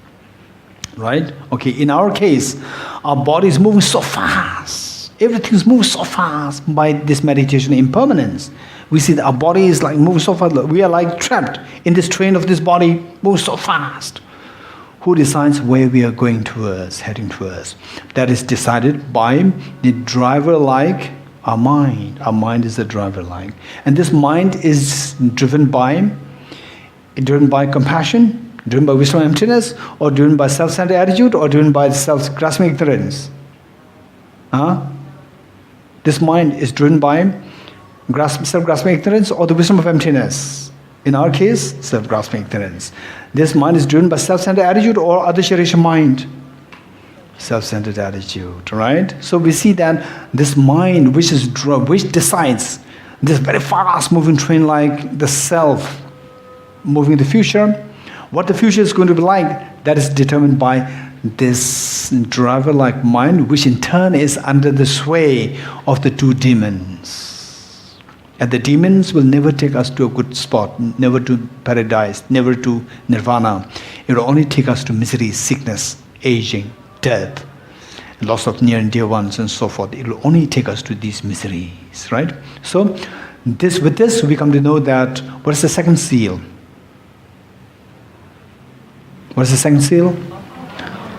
Right? Okay, in our case, our body is moving so fast. Everything's moving so fast by this meditation impermanence. We see that our body is like moving so fast. We are like trapped in this train of this body, moving so fast. Who decides where we are going towards, heading towards? That is decided by the driver-like, our mind. Our mind is the driver-like. And this mind is driven by compassion, driven by wisdom and emptiness, or driven by self-centered attitude, or driven by self-grasping ignorance? This mind is driven by self-grasping ignorance or the wisdom of emptiness. In our case, self-grasping ignorance. This mind is driven by self-centered attitude or adhicharya mind. Self-centered attitude, right? So we see that this mind which decides, this very fast-moving train like the self moving in the future, what the future is going to be like, that is determined by this driver-like mind, which in turn is under the sway of the two demons. And the demons will never take us to a good spot, never to paradise, never to nirvana. It will only take us to misery, sickness, aging, death, loss of near and dear ones, and so forth. It will only take us to these miseries, right? So, with this, we come to know that, what is the second seal? What is the second seal?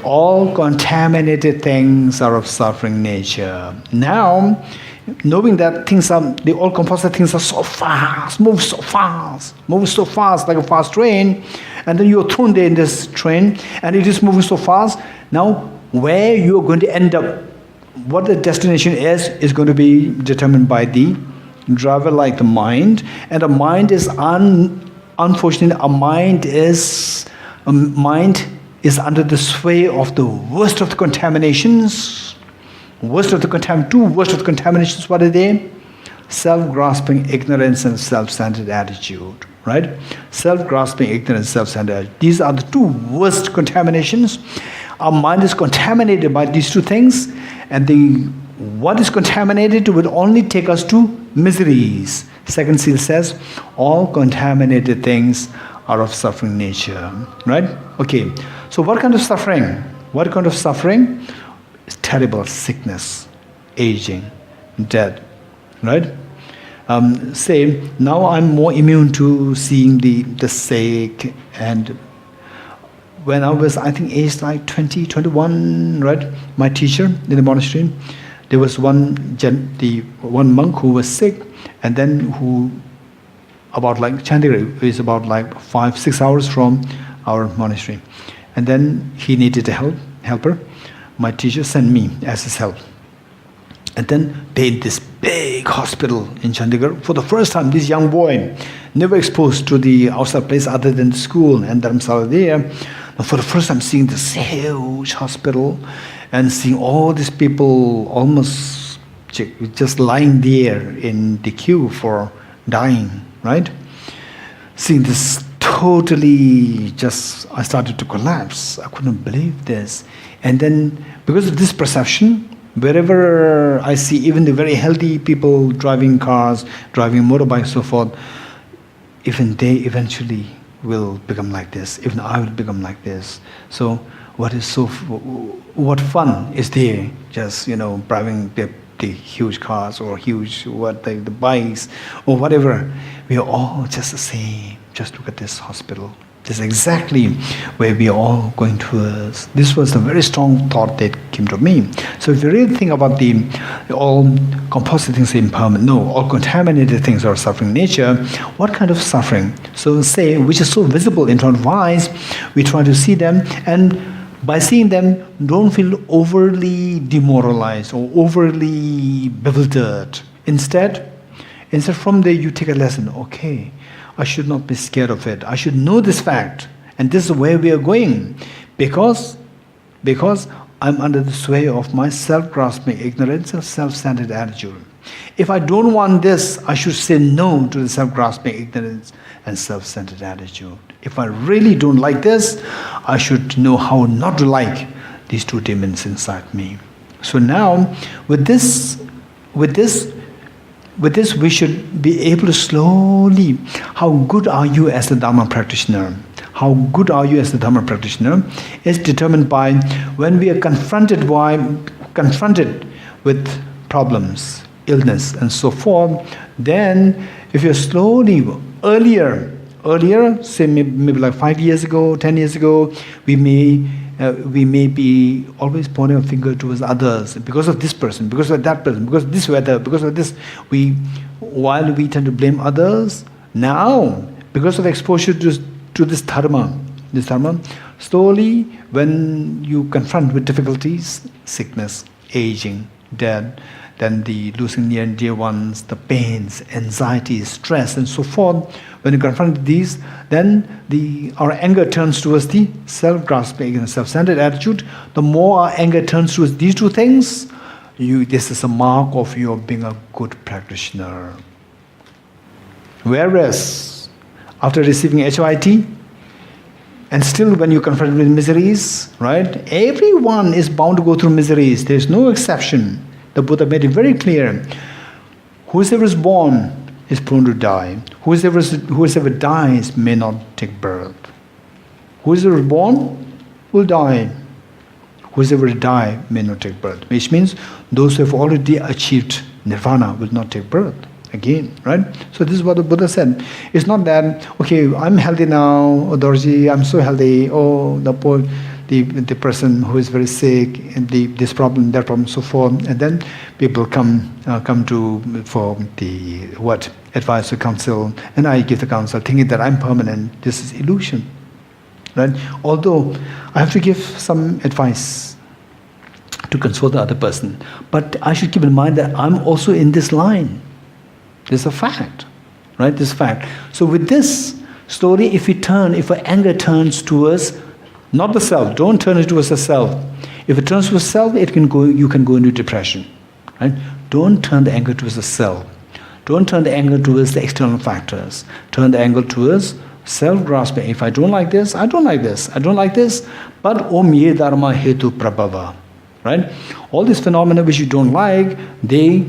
All contaminated things are of suffering nature. Now, knowing that all composite things are so fast, move so fast like a fast train, and then you're thrown there in this train, and it is moving so fast. Now, where you're going to end up, what the destination is going to be determined by the driver like the mind, and the mind is unfortunately, a mind is under the sway of the worst of the contaminations. Two worst of the contaminations, what are they? Self-grasping ignorance and self-centered attitude, right? Self-grasping ignorance, self-centered attitude. These are the two worst contaminations. Our mind is contaminated by these two things, and what is contaminated will only take us to miseries. Second seal says, all contaminated things are of suffering nature, right? Okay, so what kind of suffering? What kind of suffering? It's terrible sickness, aging, death, right? Say, now I'm more immune to seeing the sick, and when I was, I think, aged like 20, 21, right? My teacher in the monastery, there was one monk who was sick, and then who, about like Chandigarh is about like 5-6 hours from our monastery, and then he needed a helper. My teacher sent me as his help, and then they in this big hospital in Chandigarh. For the first time, this young boy, never exposed to the outside place other than school and Dharamsala there. Now for the first time, seeing this huge hospital and seeing all these people almost just lying there in the queue for dying, right? Seeing this totally I started to collapse. I couldn't believe this. And then because of this perception, wherever I see even the very healthy people driving cars, driving motorbikes, so forth, even they eventually will become like this. Even I will become like this. So what fun is there? Just driving the huge cars or the bikes or whatever. We are all just the same. Just look at this hospital. This is exactly where we are all going towards. This was a very strong thought that came to me. So if you really think about all composite things are impermanent, no, all contaminated things are suffering nature, what kind of suffering? So say, which is so visible in front of our eyes, we try to see them, and by seeing them, don't feel overly demoralized or overly bewildered. Instead from there you take a lesson. Okay, I should not be scared of it. I should know this fact, and this is where we are going, because I'm under the sway of my self-grasping ignorance and self-centered attitude. If I don't want this, I should say no to the self-grasping ignorance and self-centered attitude. If I really don't like this, I should know how not to like these two demons inside me. So now, with this, we should be able to slowly, how good are you as a Dharma practitioner? How good are you as a Dharma practitioner is determined by when we are confronted with problems, illness, and so forth. Then, if you're slowly, earlier, say maybe like 5 years ago, 10 years ago, we may be always pointing a finger towards others because of this person, because of that person, because of this weather, because of this. While we tend to blame others, now, because of exposure to this dharma, slowly, when you confront with difficulties, sickness, aging, death, then the losing near and dear ones, the pains, anxiety, stress, and so forth, when you confront these, then our anger turns towards the self-grasping and self-centered attitude. The more our anger turns towards these two things, this is a mark of your being a good practitioner. Whereas, after receiving HYT, and still when you confront with miseries, right? Everyone is bound to go through miseries. There is no exception. The Buddha made it very clear. Whoever is born is prone to die. Whoever dies may not take birth. Whoever is born will die. Whoever die may not take birth. Which means those who have already achieved nirvana will not take birth again, right? So this is what the Buddha said. It's not that, okay, I'm healthy now, oh Dorji, I'm so healthy, oh the poor, the person who is very sick, and this problem, that problem, so forth, and then people come for the advice or counsel, and I give the counsel, thinking that I'm permanent. This is illusion, right? Although I have to give some advice to console the other person, but I should keep in mind that I'm also in this line. This is a fact, right? This is a fact. So with this story, if our anger turns towards not the self, don't turn it towards the self. If it turns towards self, you can go into depression, right? Don't turn the anger towards the self. Don't turn the anger towards the external factors. Turn the anger towards self-grasping. If I don't like this, I don't like this. I don't like this. But Om Ye Dharma Hetu Prabhava. Right? All these phenomena which you don't like, they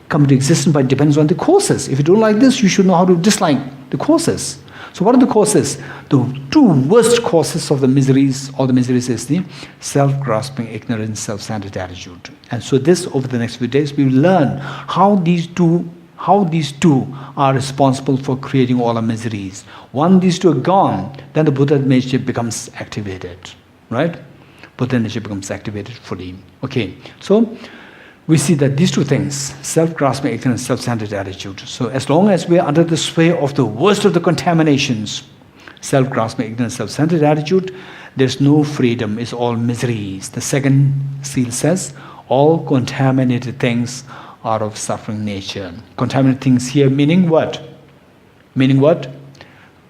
come into existence but depends on the causes. If you don't like this, you should know how to dislike the causes. So what are the causes? The two worst causes of the miseries, all the miseries is the self-grasping, ignorance, self-centered attitude. And so this, over the next few days, we will learn how these two are responsible for creating all our miseries. Once these two are gone, then the Buddha nature becomes activated, right? Buddha nature becomes activated fully. Okay, so we see that these two things, self-grasping, ignorance, self-centered attitude. So as long as we are under the sway of the worst of the contaminations, self-grasping, ignorance, self-centered attitude, there's no freedom, it's all miseries. The second seal says, all contaminated things are of suffering nature. Contaminated things here meaning what? Meaning what?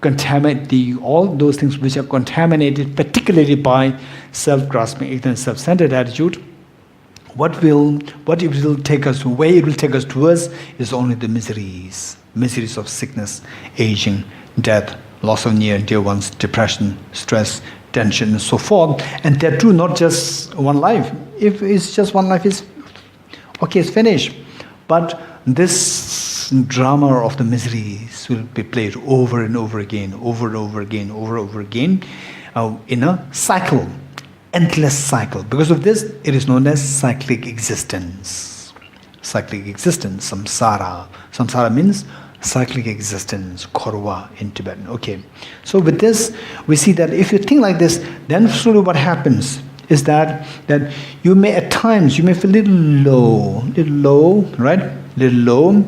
All those things which are contaminated, particularly by self-grasping, ignorant, self-centered attitude. What it will take us, where it will take us towards, is only the miseries of sickness, aging, death, loss of near and dear ones, depression, stress, tension, and so forth. And they're true, not just one life. If it's just one life, it's finished. But this drama of the miseries will be played over and over again, in a cycle, endless cycle. Because of this, it is known as cyclic existence. Cyclic existence, samsara. Samsara means cyclic existence, korwa in Tibetan. Okay. So with this, we see that if you think like this, then slowly what happens is that you may at times, feel a little low, right? Little low.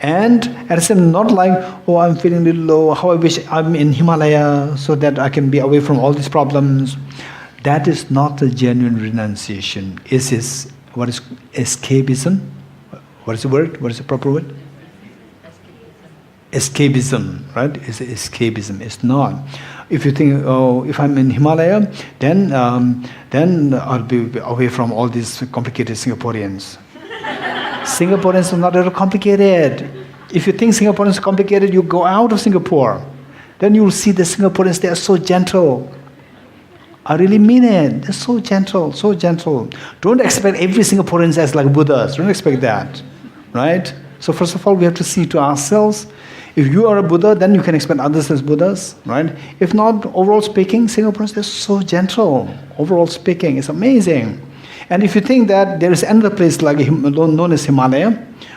And at the same time, not like, oh, I'm feeling a little low, how I wish I'm in Himalaya so that I can be away from all these problems. That is not a genuine renunciation. What is escapism? What is the word? What is the proper word? Escapism, right? It's escapism. It's not. If you think, oh, if I'm in Himalaya, then I'll be away from all these complicated Singaporeans. Singaporeans are not at all complicated. If you think Singaporeans are complicated, you go out of Singapore. Then you will see the Singaporeans, they are so gentle. I really mean it. They're so gentle, so gentle. Don't expect every Singaporean as like Buddhas. Don't expect that, right? So first of all, we have to see to ourselves. If you are a Buddha, then you can expect others as Buddhas, right? If not, overall speaking, Singaporeans, they're so gentle. Overall speaking, it's amazing. And if you think that there is another place like known as Himalaya,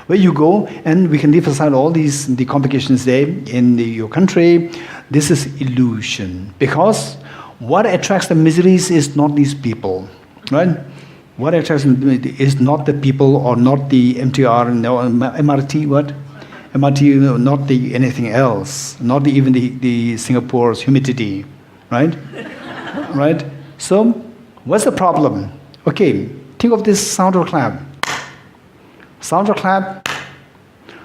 where you go and we can leave aside all the complications there in your country, this is illusion. Because what attracts the miseries is not these people, right? What attracts is not the people or not the MTR, no, MRT, what? MRT, not the anything else, not even the Singapore's humidity, right? Right? So, what's the problem? Okay, think of this sound of a clap. Sound of a clap.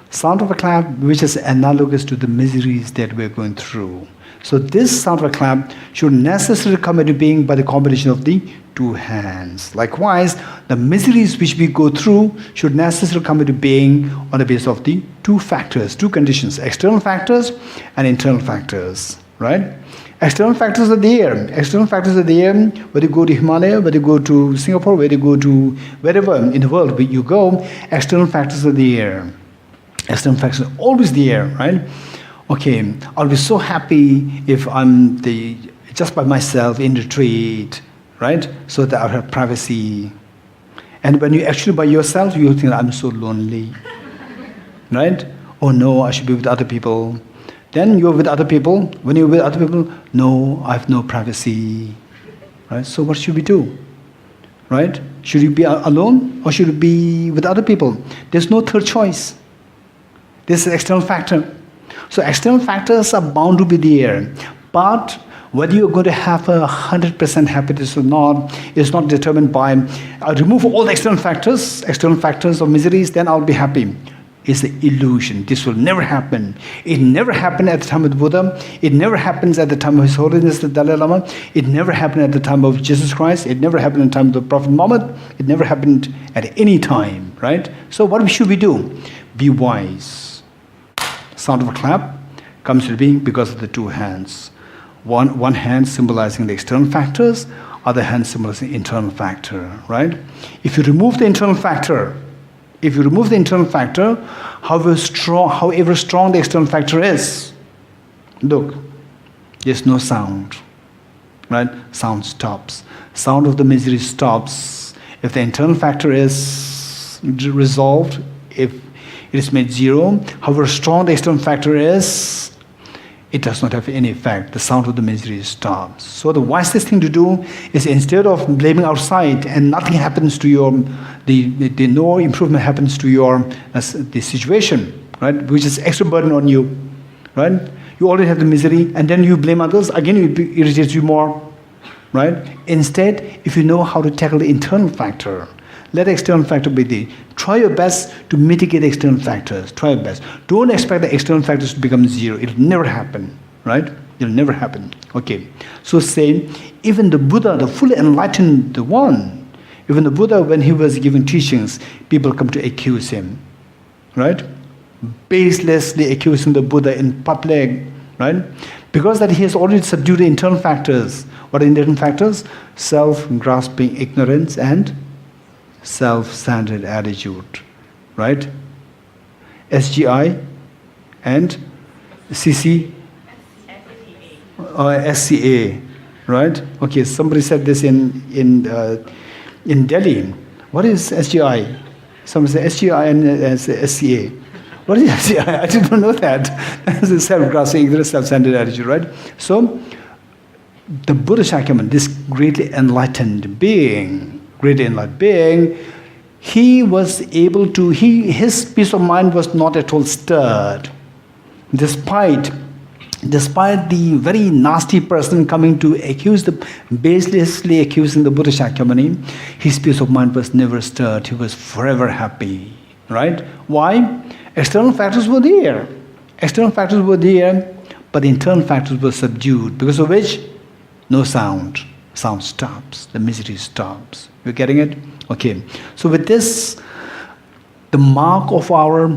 Sound of a clap which is analogous to the miseries that we're going through. So this sound of a clap should necessarily come into being by the combination of the two hands. Likewise, the miseries which we go through should necessarily come into being on the basis of the two factors, two conditions, external factors and internal factors, right? External factors are there. External factors are there whether you go to Himalaya, whether you go to Singapore, whether you go to wherever in the world where you go, external factors are there. External factors are always there, right? Okay, I'll be so happy if I'm just by myself in retreat, right? So that I'll have privacy. And when you're actually by yourself, you think, I'm so lonely, right? Oh no, I should be with other people. Then you're with other people. When you're with other people, no, I have no privacy, right? So what should we do, right? Should you be alone or should you be with other people? There's no third choice. This is an external factor. So external factors are bound to be there, but whether you're going to have 100% happiness or not is not determined by, I'll remove all the external factors of miseries, then I'll be happy. is an illusion. This will never happen. It never happened at the time of the Buddha. It never happens at the time of His Holiness the Dalai Lama. It never happened at the time of Jesus Christ. It never happened at the time of the Prophet Muhammad. It never happened at any time, right? So what should we do? Be wise. Sound of a clap comes to being because of the two hands. One hand symbolizing the external factors, other hand symbolizing the internal factor, right? If you remove the internal factor, however strong the external factor is, look, there's no sound, right? Sound stops. Sound of the misery stops. If the internal factor is resolved, if it is made zero, however strong the external factor is, it does not have any effect. The sound of the misery stops. So the wisest thing to do is, instead of blaming outside and nothing happens to your, no improvement happens to your the situation, right? Which is extra burden on you, right? You already have the misery, and then you blame others. Again, it irritates you more, right? Instead, if you know how to tackle the internal factor, let the external factor be there. Try your best to mitigate the external factors. Try your best. Don't expect the external factors to become zero. It'll never happen, right? It'll never happen. Okay. So say, even the Buddha, the fully enlightened one, even the Buddha, when he was giving teachings, people come to accuse him, right? Baselessly accusing the Buddha in public, right? Because that he has already subdued the internal factors. What are the internal factors? Self-grasping ignorance and self-centered attitude, right? SGI and CC, SCA, right? Okay, somebody said this in Delhi. What is SGI? Somebody said SGI and SCA. What is SGI? I did not know that. That's a self-grasping ignorance, self-centered attitude, right? So the Buddha Shakyamuni, this greatly enlightened being, he was able to, his peace of mind was not at all stirred. Despite the very nasty person coming to baselessly accusing the Buddha Shakyamuni, his peace of mind was never stirred. He was forever happy, right? Why? External factors were there. But the internal factors were subdued, because of which no sound. Sound stops. The misery stops. You're getting it? Okay. So with this, the mark of our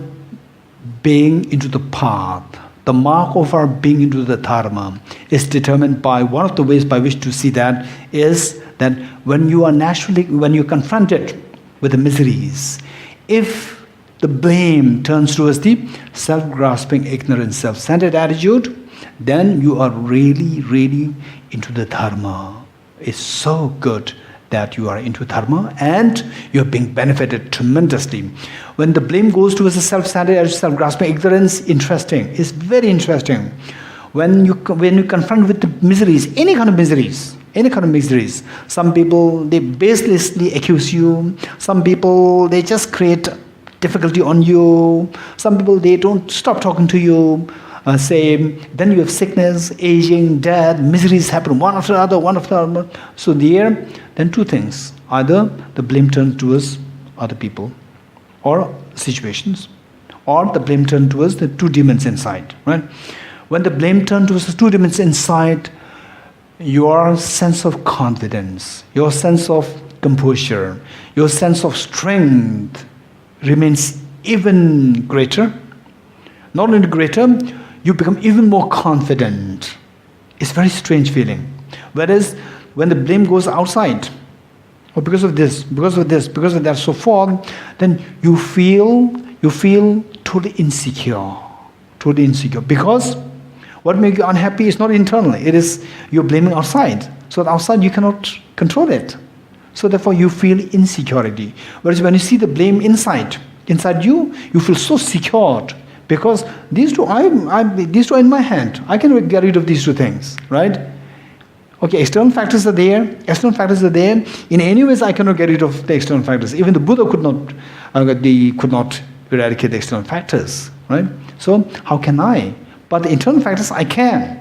being into the path, the mark of our being into the dharma is determined by, one of the ways by which to see that is that when you're confronted with the miseries, if the blame turns towards the self-grasping, ignorant, self-centered attitude, then you are really, really into the dharma. It's so good that you are into dharma and you're being benefited tremendously. When the blame goes towards the self-centered attitude, self-grasping, ignorance, interesting. It's very interesting. When you confront with the miseries, any kind of miseries, some people, they baselessly accuse you. Some people, they just create difficulty on you. Some people, they don't stop talking to you. Then you have sickness, aging, death, miseries happen one after another. So then two things. Either the blame turns towards other people or situations, or the blame turns towards the two demons inside, right? When the blame turns towards the two demons inside, your sense of confidence, your sense of composure, your sense of strength remains even greater. Not only greater, you become even more confident. It's a very strange feeling. Whereas when the blame goes outside, or because of this, because of that, so forth, then you feel totally insecure. Because what makes you unhappy is not internal. It is you're blaming outside. So outside you cannot control it. So therefore you feel insecurity. Whereas when you see the blame inside you feel so secured. Because these two are in my hand. I can get rid of these two things, right? Okay, external factors are there. In any ways, I cannot get rid of the external factors. Even the Buddha could not eradicate the external factors, right? So how can I? But the internal factors, I can.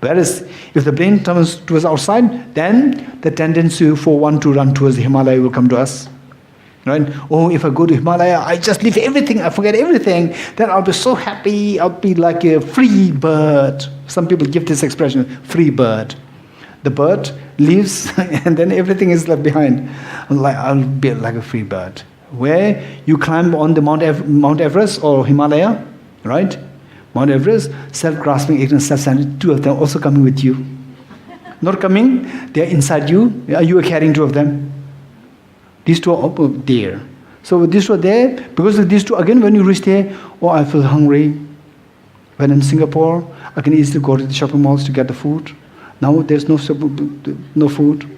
Whereas if the brain turns towards outside, then the tendency for one to run towards the Himalaya will come to us. Right? Oh, if I go to Himalaya, I just leave everything, I forget everything, then I'll be so happy, I'll be like a free bird. Some people give this expression, free bird. The bird leaves and then everything is left behind. I'll be like a free bird. Where you climb on the Mount Everest or Himalaya, right? Mount Everest, self-grasping, ignorant, self-centered, two of them also coming with you. Not coming, they're inside you. You are carrying two of them. These two are up there. So these two are there, because of these two, again, when you reach there, oh, I feel hungry. When in Singapore, I can easily go to the shopping malls to get the food. Now there's no food.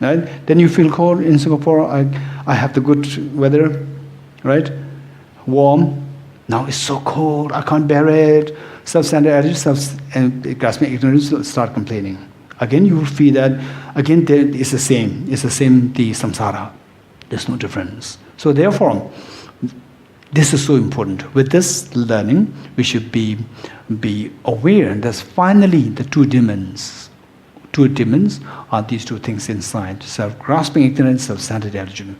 Right? Then you feel cold in Singapore, I have the good weather, right? Warm. Now it's so cold, I can't bear it. Self-centered attitude, and grasping ignorance, start complaining. Again, you will feel that, again, it's the same, the samsara. There's no difference. So therefore, this is so important. With this learning, we should be aware that finally the two demons are these two things inside: self-grasping ignorance, self-centered attitude.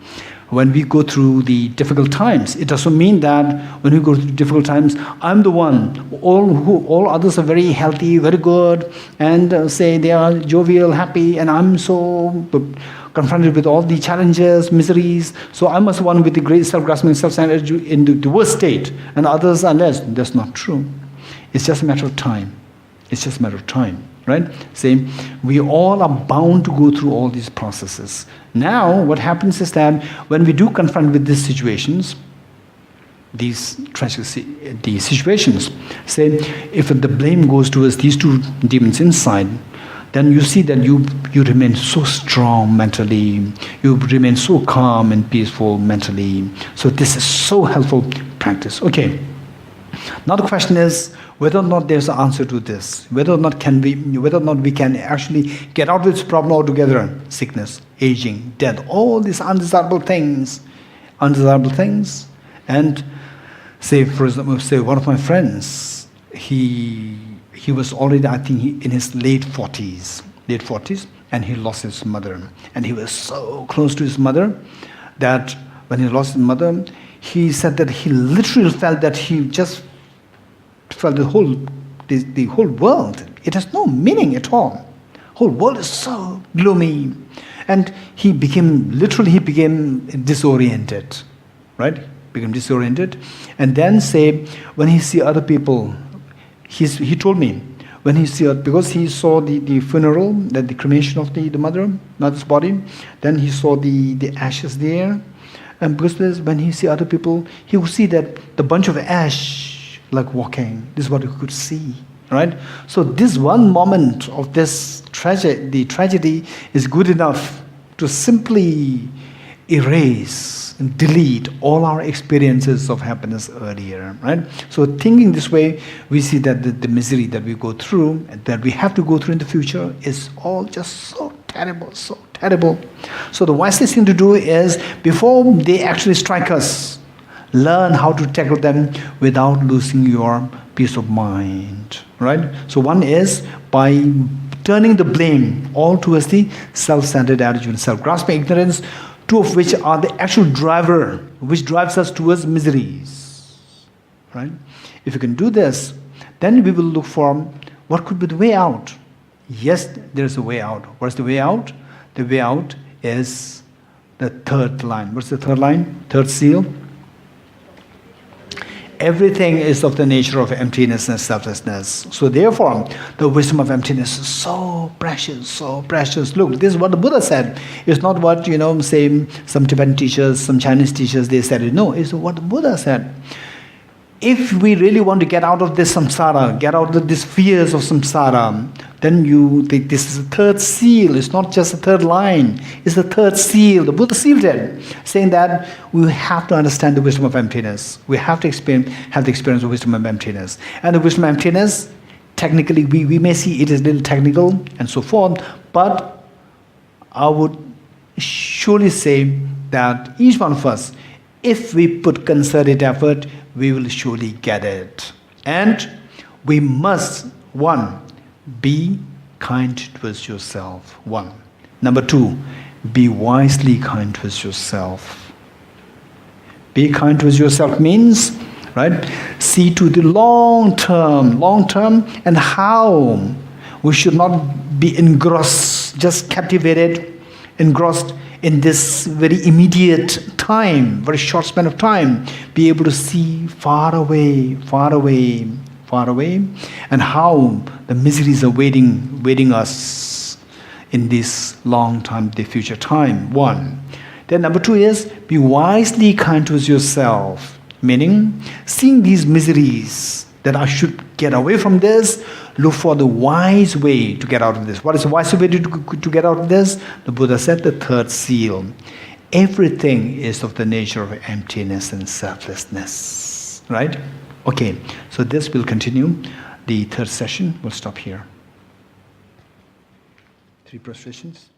When we go through the difficult times, it doesn't mean that when we go through difficult times, I'm the one. All others are very healthy, very good, and say they are jovial, happy, and I'm so confronted with all the challenges, miseries. So I must one with the great self-grasping, self-centered attitude in the worst state, and others are less. That's not true. It's just a matter of time. It's just a matter of time. Right? Saying we all are bound to go through all these processes. Now, what happens is that when we do confront with these situations, these situations, say if the blame goes towards these two demons inside, then you see that you remain so strong mentally, you remain so calm and peaceful mentally. So this is so helpful practice. Okay. Now the question is whether or not there's an answer to this, whether or not we can actually get out of this problem altogether. Sickness, aging, death, all these undesirable things. And say, for example, one of my friends, he was already, I think, in his late 40s, and he lost his mother. And he was so close to his mother that when he lost his mother, he said that he literally felt that he just felt the whole world. It has no meaning at all. Whole world is so gloomy. And he became disoriented. Right? Became disoriented. And then say, when he see other people, he told me, when he see, because he saw the funeral, the cremation of the mother's body, then he saw the ashes there. And because when he see other people, he would see that the bunch of ash like walking. This is what he could see, right? So this one moment of this tragedy is good enough to simply erase and delete all our experiences of happiness earlier, right? So thinking this way, we see that the misery that we go through, that we have to go through in the future, is all just so terrible, so terrible. So the wisest thing to do is, before they actually strike us, learn how to tackle them without losing your peace of mind, right? So one is by turning the blame all towards the self-centered attitude, self-grasping ignorance, two of which are the actual driver, which drives us towards miseries, right? If you can do this, then we will look for what could be the way out. Yes, there is a way out. What's the way out? The way out is the third line. What's the third line? Third seal. Everything is of the nature of emptiness and selflessness. So therefore, the wisdom of emptiness is so precious, so precious. Look, this is what the Buddha said. It's not what, say some Tibetan teachers, some Chinese teachers, they said it. No, it's what the Buddha said. If we really want to get out of this samsara, get out of these fears of samsara, then this is the third seal. It's not just the third line. It's the third seal. The Buddha sealed it, saying that we have to understand the wisdom of emptiness. We have to have the experience of wisdom of emptiness. And the wisdom of emptiness, technically, we may see it is a little technical and so forth, but I would surely say that each one of us, if we put concerted effort, we will surely get it. And we must, one, be kind towards yourself. One. Number two, be wisely kind towards yourself. Be kind to yourself means, right? See to the long term, and how we should not be engrossed, just captivated, engrossed in this very immediate time, very short span of time. Be able to see far away, and how the miseries are waiting us in this long time, the future time. One. Then number two is be wisely kind to yourself, meaning seeing these miseries that I should get away from this, look for the wise way to get out of this. What is the wise way to get out of this? The Buddha said the third seal. Everything is of the nature of emptiness and selflessness. Right? Okay, so this will continue. The third session will stop here. 3 prostrations.